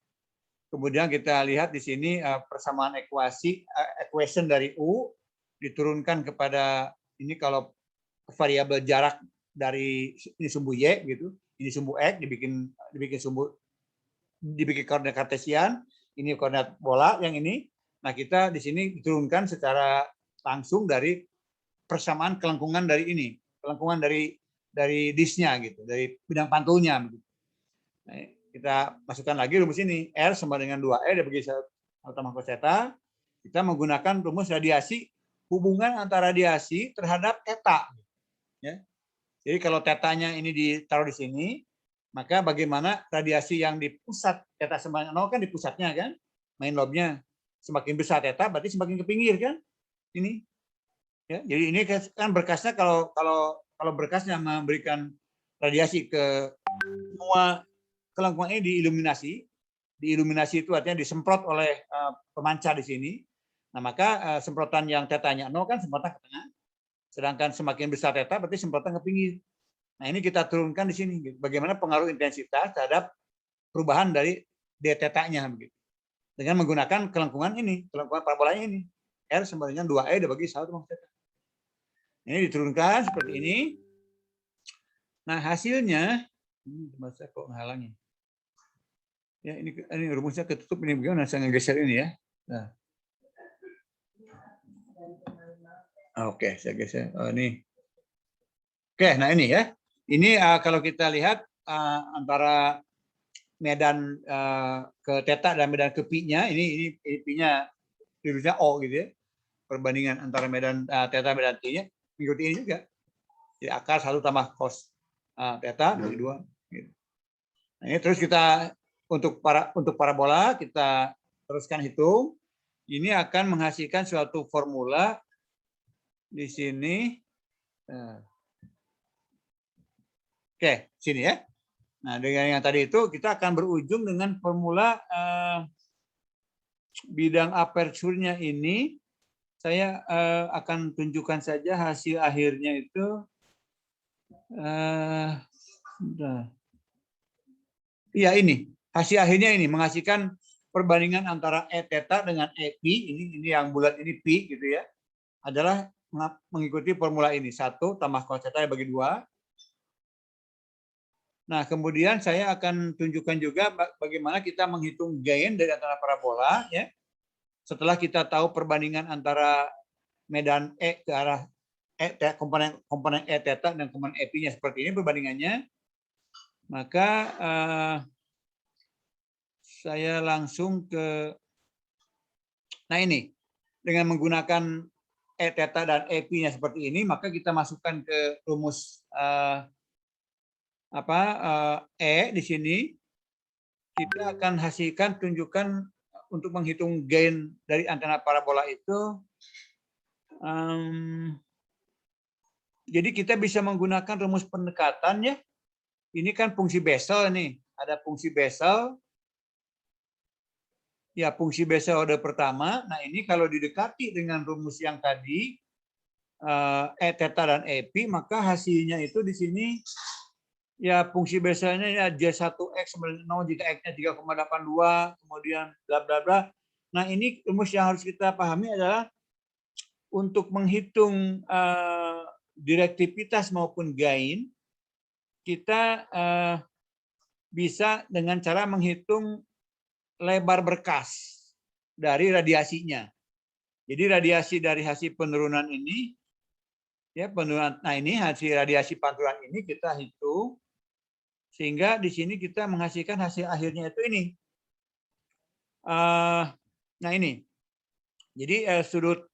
Kemudian kita lihat di sini persamaan equation dari U diturunkan kepada ini kalau variabel jarak dari ini sumbu Y gitu. Ini sumbu X dibikin koordinat kartesian, ini koordinat bola yang ini. Nah, kita di sini diturunkan secara langsung dari persamaan kelengkungan dari ini, kelengkungan dari disknya gitu, dari bidang pantulnya. Nah, kita masukkan lagi rumus ini, R sama dengan 2E dibagi 1 tambah cos theta. Kita menggunakan rumus radiasi hubungan antara radiasi terhadap theta. Ya. Jadi kalau tetanya ini ditaruh di sini, maka bagaimana radiasi yang di pusat theta semakin 0 kan di pusatnya kan, main lobnya. Semakin besar theta berarti semakin ke pinggir kan? Ini. Ya, jadi ini kan berkasnya kalau berkasnya memberikan radiasi ke semua kelengkungan ini diiluminasi. Diiluminasi itu artinya disemprot oleh pemancar di sini. Nah, maka semprotan yang tetanya 0 kan semprotan ke tengah. Sedangkan semakin besar theta berarti semprotan ke pinggir. Nah, ini kita turunkan di sini. Bagaimana pengaruh intensitas terhadap perubahan dari d tetanya begitu. Dengan menggunakan kelengkungan ini, kelengkungan parabolanya ini. R sama dengan 2E dibagi 1 theta. Ini diturunkan seperti ini. Nah, hasilnya ini masa kok menghalangi. Ya, ini rumusnya ketutup ini, bagaimana saya ngegeser ini ya. Nah. Oke, saya geser. Oh, ini. Oke, nah ini ya. Ini kalau kita lihat antara medan ke theta dan medan ke pi-nya, ini pi-nya tulisnya O gitu ya. Perbandingan antara medan theta medan t-nya mengikuti ini juga. Jadi akar 1 tambah cos theta bagi 2 gitu. Nah, ini terus kita untuk parabola kita teruskan hitung. Ini akan menghasilkan suatu formula di sini. Oke, sini ya. Nah, dengan yang tadi itu kita akan berujung dengan formula bidang aperturnya ini. Saya akan tunjukkan saja hasil akhirnya itu. Iya, ini hasil akhirnya ini menghasilkan perbandingan antara E theta dengan E pi, ini yang bulat ini pi gitu ya, adalah mengikuti formula ini 1 tambah cos theta bagi 2. Nah, kemudian saya akan tunjukkan juga bagaimana kita menghitung gain dari antara parabola ya. Setelah kita tahu perbandingan antara medan E ke arah komponen E theta dan komponen E pi-nya seperti ini perbandingannya, maka saya langsung ke, nah ini, dengan menggunakan E theta dan E pi-nya seperti ini, maka kita masukkan ke rumus E di sini, kita akan hasilkan tunjukkan untuk menghitung gain dari antena parabola itu. Jadi kita bisa menggunakan rumus pendekatan ya. Ini kan fungsi Bessel nih, ada fungsi Bessel. Ya, fungsi Bessel order pertama. Nah, ini kalau didekati dengan rumus yang tadi, E theta dan E pi, maka hasilnya itu di sini, ya fungsi Besselnya ya J1X 0 jika X-nya 3,82, kemudian bla bla bla. Nah, ini rumus yang harus kita pahami adalah untuk menghitung direktivitas maupun gain, kita bisa dengan cara menghitung lebar berkas dari radiasinya. Jadi radiasi dari hasil penurunan ini, ya penurunan. Nah ini hasil radiasi pantulan ini kita hitung, sehingga di sini kita menghasilkan hasil akhirnya itu ini. Nah ini, jadi sudut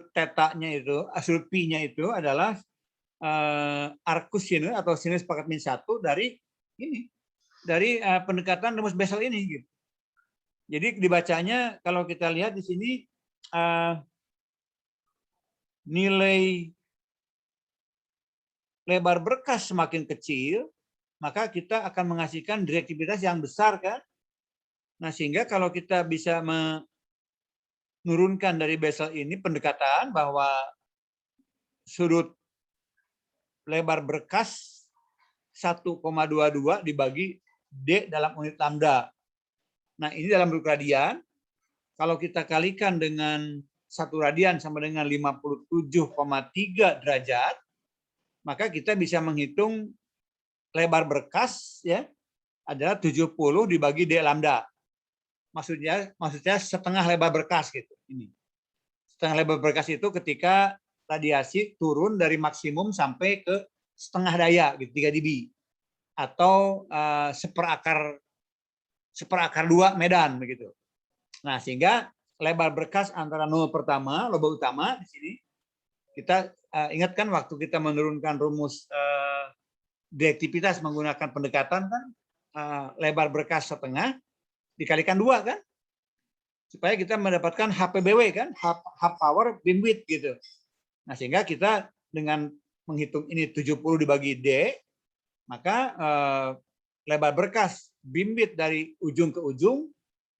tetanya itu, sudut pi-nya itu adalah arcus sinus atau sinus pangkat min 1 dari ini, dari pendekatan rumus Bessel ini gitu. Jadi dibacanya kalau kita lihat di sini nilai lebar berkas semakin kecil, maka kita akan menghasilkan direktivitas yang besar kan. Nah, sehingga kalau kita bisa menurunkan dari Bessel ini pendekatan bahwa sudut lebar berkas 1,22 dibagi D dalam unit lambda. Nah, ini dalam bentuk radian. Kalau kita kalikan dengan 1 radian sama dengan 57,3 derajat, maka kita bisa menghitung lebar berkas ya adalah 70 dibagi D lambda. Maksudnya setengah lebar berkas gitu. Ini. Setengah lebar berkas itu ketika radiasi turun dari maksimum sampai ke setengah daya gitu, 3 dB. Atau seperakar 2 medan begitu. Nah, sehingga lebar berkas antara nol pertama, loba utama di sini. Kita ingatkan waktu kita menurunkan rumus direktivitas menggunakan pendekatan kan, lebar berkas setengah dikalikan 2 kan, supaya kita mendapatkan HPBW kan, half power beam width gitu. Nah, sehingga kita dengan menghitung ini 70 dibagi D, maka lebar berkas beam width dari ujung ke ujung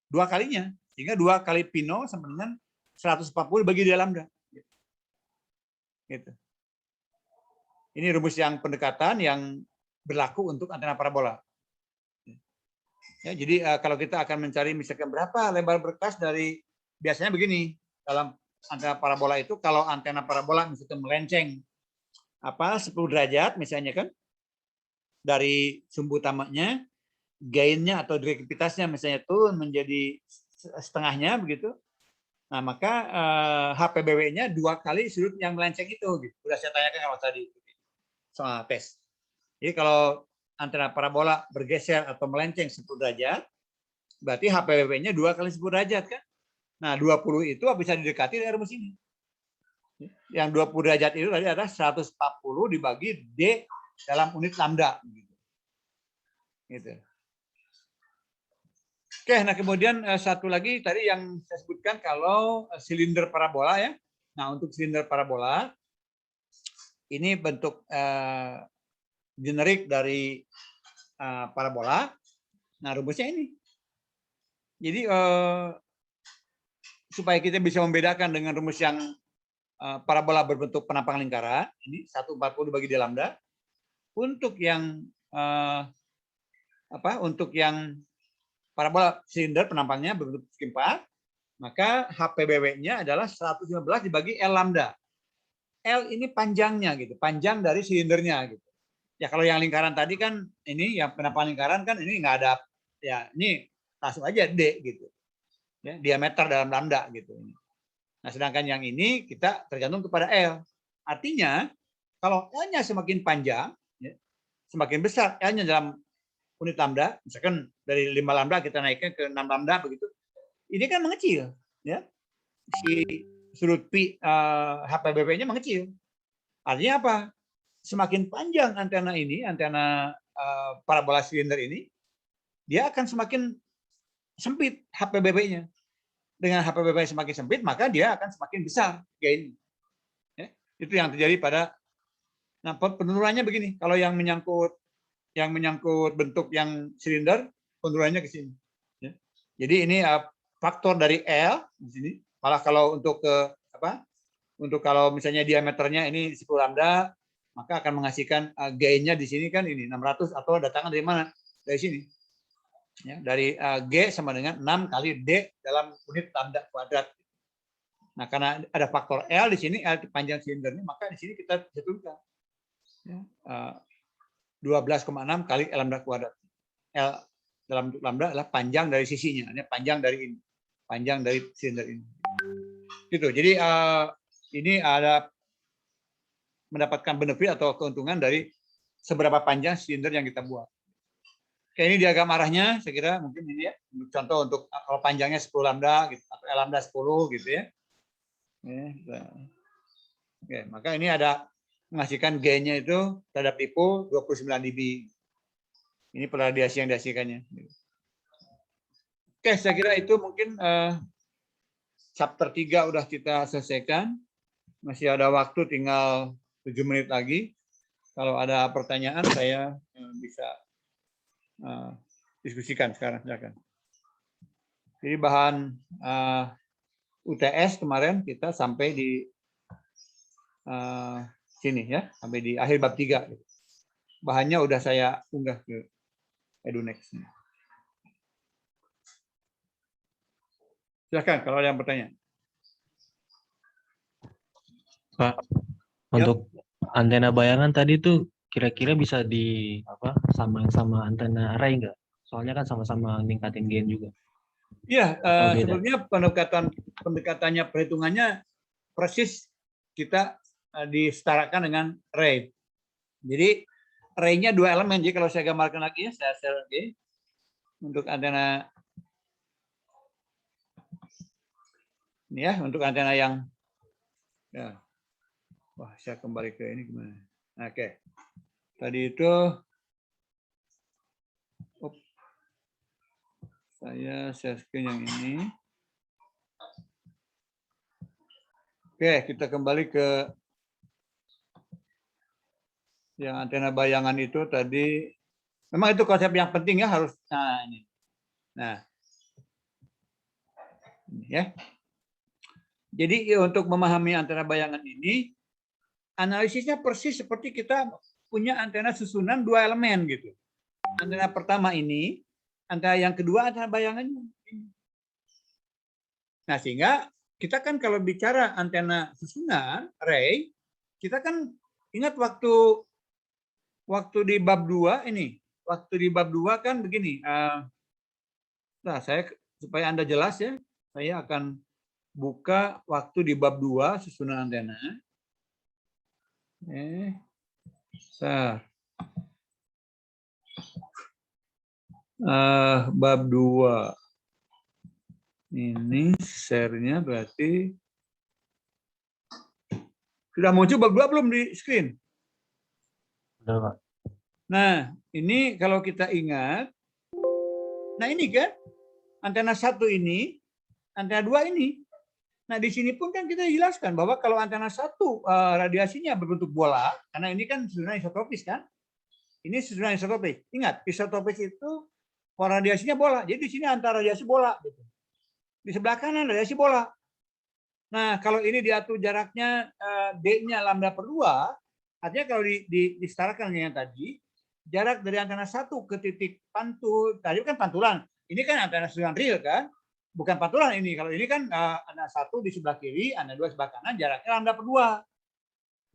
2 kalinya, sehingga 2 kali P0 sama dengan 140 dibagi D lambda. Gitu. Ini rumus yang pendekatan yang berlaku untuk antena parabola. Ya, jadi kalau kita akan mencari misalkan berapa lebar berkas dari, biasanya begini, dalam antena parabola itu, kalau antena parabola misalkan melenceng 10 derajat misalnya kan, dari sumbu utamanya, gainnya atau direktivitasnya misalnya turun menjadi setengahnya begitu. Nah, maka HPBW-nya 2 kali sudut yang melenceng itu. Gitu. Sudah saya tanyakan kalau tadi soal tes. Jadi kalau antena parabola bergeser atau melenceng 10 derajat, berarti HPBW-nya 2 kali 10 derajat kan. Nah, 20 itu bisa didekati dari rumus ini. Yang 20 derajat itu tadi adalah 140 dibagi D dalam unit lambda. Gitu. Oke, nah kemudian satu lagi tadi yang saya sebutkan kalau silinder parabola ya. Nah, untuk silinder parabola ini bentuk generik dari parabola. Nah, rumusnya ini. Jadi supaya kita bisa membedakan dengan rumus yang parabola berbentuk penampang lingkaran, ini 140 dibagi D lambda. Untuk yang untuk yang parabola silinder penampangnya berbentuk persegi 4, maka HPBW-nya adalah 115 dibagi L lambda. L ini panjangnya gitu, panjang dari silindernya gitu. Ya kalau yang lingkaran tadi kan ini yang penampang lingkaran kan ini nggak ada, ya ini langsung aja D gitu. Ya, diameter dalam lambda gitu. Nah, sedangkan yang ini kita tergantung kepada L. Artinya kalau L-nya semakin panjang, ya, semakin besar L-nya dalam unit lambda, misalkan dari 5 lambda kita naikkan ke 6 lambda begitu, ini kan mengecil, ya. Si sudut P HPBW-nya mengecil. Artinya apa? Semakin panjang antena ini, antena parabola silinder ini, dia akan semakin sempit HPBW-nya. Dengan HPBW semakin sempit, maka dia akan semakin besar gain. Ya, itu yang terjadi pada. Nah, penurunannya begini. Kalau yang menyangkut bentuk yang silinder, penurunannya ke sini. Ya. Jadi ini faktor dari L di sini. Malah kalau untuk untuk kalau misalnya diameternya ini 10 lambda, maka akan menghasilkan gainnya di sini kan ini 600, atau datangnya dari mana? Dari sini. Ya, dari G sama dengan 6 kali D dalam unit lambda kuadrat. Nah, karena ada faktor L di sini, L panjang silindernya, maka di sini kita jatuhkan. Ya, 12,6 kali L lambda kuadrat. L dalam lambda adalah panjang dari sisinya, panjang dari ini, panjang dari silinder ini. Gitu. Jadi ini ada mendapatkan benefit atau keuntungan dari seberapa panjang silinder yang kita buat. Oke, ini diagram arahnya, saya kira mungkin ini ya, contoh untuk kalau panjangnya 10 lambda, gitu, atau L lambda 10 gitu ya. Oke, maka ini ada menghasilkan gainnya itu terhadap tipe 29 dB. Ini radiasi yang dihasilkannya. Oke, saya kira itu mungkin chapter 3 udah kita selesaikan. Masih ada waktu tinggal 7 menit lagi. Kalau ada pertanyaan saya bisa diskusikan sekarang. Silakan. Jadi bahan UTS kemarin kita sampai di sini ya, sampai di akhir bab 3. Bahannya udah saya unggah ke EduNext. Silakan kalau ada yang bertanya. Pak, untuk antena bayangan tadi tuh kira-kira bisa samain sama antena array nggak? Soalnya kan sama-sama ningkatin gain juga. Iya, sebenarnya pendekatannya perhitungannya persis kita disetarakan dengan array. Jadi array-nya 2 elemen. Jadi kalau saya gambarkan lagi ya, saya share lagi untuk antena Ini ya untuk antena yang ya. Wah, saya kembali ke ini gimana? Oke. Tadi itu saya share screen yang ini. Oke, kita kembali ke yang antena bayangan itu tadi. Memang itu konsep yang penting ya harus. Nah, ini. Nah, ini ya. Jadi untuk memahami antena bayangan ini, analisisnya persis seperti kita punya antena susunan dua elemen gitu. Antena pertama ini, antena yang kedua antena bayangannya. Nah, sehingga kita kan kalau bicara antena susunan, array, kita kan ingat waktu di bab 2 ini, waktu di bab 2 kan begini. Nah, saya supaya Anda jelas ya, saya akan buka waktu di bab 2 susunan antena. Bab 2 ini share-nya berarti sudah muncul bab 2 belum di screen? Udah, Pak. Nah, ini kalau kita ingat, nah ini kan antena 1 ini, antena 2 ini. Nah, di sini pun kan kita jelaskan bahwa kalau antena 1 radiasinya berbentuk bola, karena ini kan susunan isotropis kan? Ini susunan isotropis. Ingat, isotropis itu radiasinya bola. Jadi di sini antara radiasi bola gitu. Di sebelah kanan radiasi bola. Nah, kalau ini diatur jaraknya D-nya lambda per 2, artinya kalau disetarakan dengan tadi, jarak dari antena 1 ke titik pantul, tadi kan pantulan. Ini kan antena susunan real kan? Bukan pantulan ini. Kalau ini kan antena 1 di sebelah kiri, antena 2 sebelah kanan, jaraknya lambda per 2.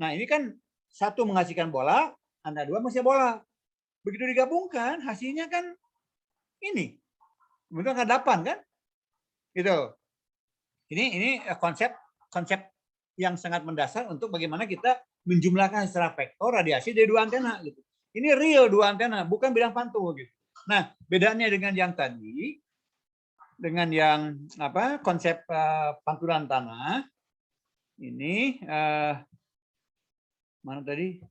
Nah, ini kan 1 menghasilkan bola, antena 2 menghasilkan bola. Begitu digabungkan, hasilnya kan ini. Bentuk angka 8 kan? Gitu. Ini konsep yang sangat mendasar untuk bagaimana kita menjumlahkan secara vektor radiasi dari dua antena gitu. Ini real dua antena, bukan bidang pantul gitu. Nah, bedanya dengan yang tadi, dengan yang konsep pantulan tanah ini mana tadi?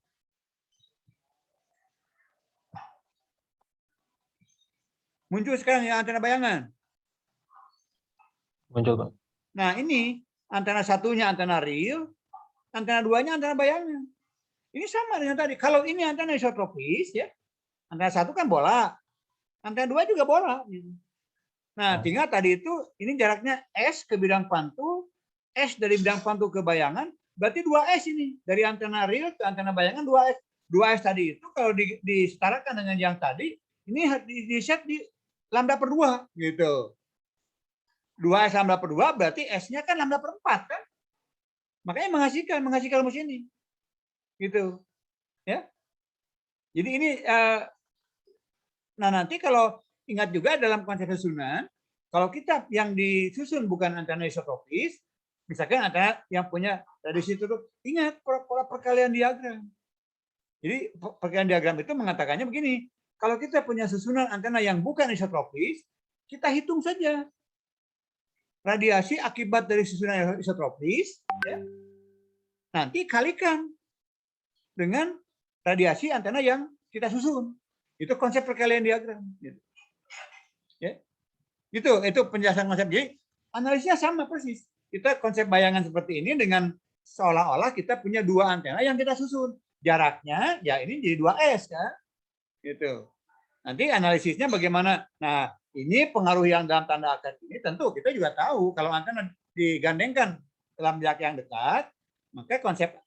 Muncul sekarang ya antena bayangan. Muncul, Pak. Nah, ini antena satunya antena real, antena duanya antena bayangan. Ini sama dengan tadi. Kalau ini antena isotropis ya, antena 1 kan bola, antena 2 juga bola. Nah, tinggal tadi itu ini jaraknya S ke bidang pantul, S dari bidang pantul ke bayangan, berarti 2S ini. Dari antena real ke antena bayangan 2S. 2S tadi itu kalau disetarakan dengan yang tadi, ini di set di lambda per 2 gitu. 2S lambda per 2 berarti S-nya kan lambda per 4 kan? Makanya menghasilkan rumus ini. Gitu. Ya. Jadi ini nah nanti kalau ingat juga dalam konsep susunan, kalau kita yang disusun bukan antena isotropis, misalkan antena yang punya dari situ tuh, ingat pola perkalian diagram. Jadi perkalian diagram itu mengatakannya begini, kalau kita punya susunan antena yang bukan isotropis, kita hitung saja radiasi akibat dari susunan isotropis, ya, nanti kalikan dengan radiasi antena yang kita susun. Itu konsep perkalian diagram. Ya. Itu penjelasan konsep. Jadi analisisnya sama persis. Kita konsep bayangan seperti ini dengan seolah-olah kita punya dua antena yang kita susun. Jaraknya ya ini jadi 2S kan. Gitu. Nanti analisisnya bagaimana? Nah, ini pengaruh yang dalam tanda akat ini tentu kita juga tahu kalau antena digandengkan dalam jarak yang dekat, maka konsep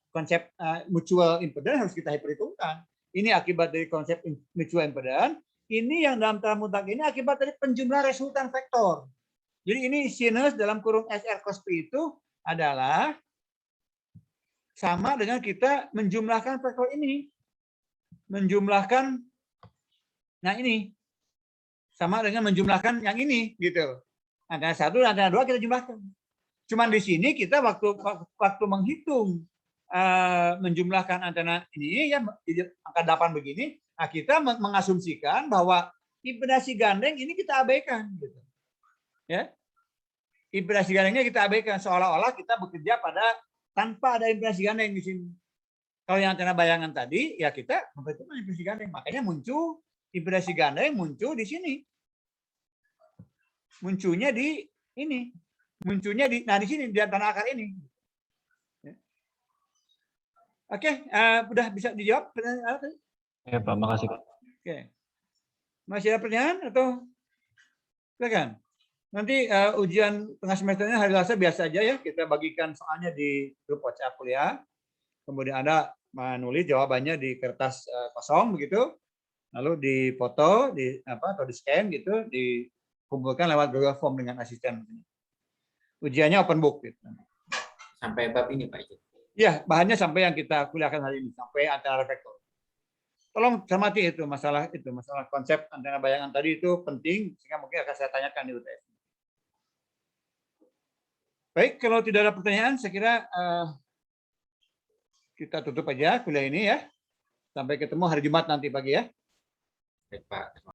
mutual impedance harus kita perhitungkan. Ini akibat dari konsep mutual impedance. Ini yang dalam tanda mutlak ini akibat dari penjumlahan resultan vektor. Jadi ini sinus dalam kurung SR cos P itu adalah sama dengan kita menjumlahkan vektor ini. Menjumlahkan, nah ini. Sama dengan menjumlahkan yang ini. Gitu. Antena 1 dan antena 2 kita jumlahkan. Cuman di sini kita waktu menghitung menjumlahkan antena ini ya angka 8 begini, nah kita mengasumsikan bahwa impedasi gandeng ini kita abaikan gitu. Ya. Impedansi gandengnya kita abaikan, seolah-olah kita bekerja tanpa ada impedansi gandeng di sini. Kalau yang antena bayangan tadi, ya kita memperhitungkan impedansi gandeng. Makanya muncul impedansi gandeng muncul di sini. Munculnya di ini. Munculnya di sini, di antara akar ini. Oke, udah bisa dijawab pertanyaan tadi? Ya Pak, makasih Pak. Oke. Masih ada pertanyaan atau silakan. Nanti ujian tengah semesternya hari Selasa biasa aja ya, kita bagikan soalnya di grup WhatsApp kuliah. Kemudian Anda menulis jawabannya di kertas kosong begitu. Lalu dipoto atau di scan gitu, dikumpulkan lewat Google Form dengan asisten. Ujiannya open book gitu. Sampai bab ini Pak. Ya, bahannya sampai yang kita kuliahkan hari ini, sampai antena reflektor. Tolong cermati masalah konsep antena bayangan tadi itu penting, sehingga mungkin akan saya tanyakan di UTS. Baik, kalau tidak ada pertanyaan, saya kira kita tutup aja kuliah ini ya. Sampai ketemu hari Jumat nanti pagi ya. Baik Pak.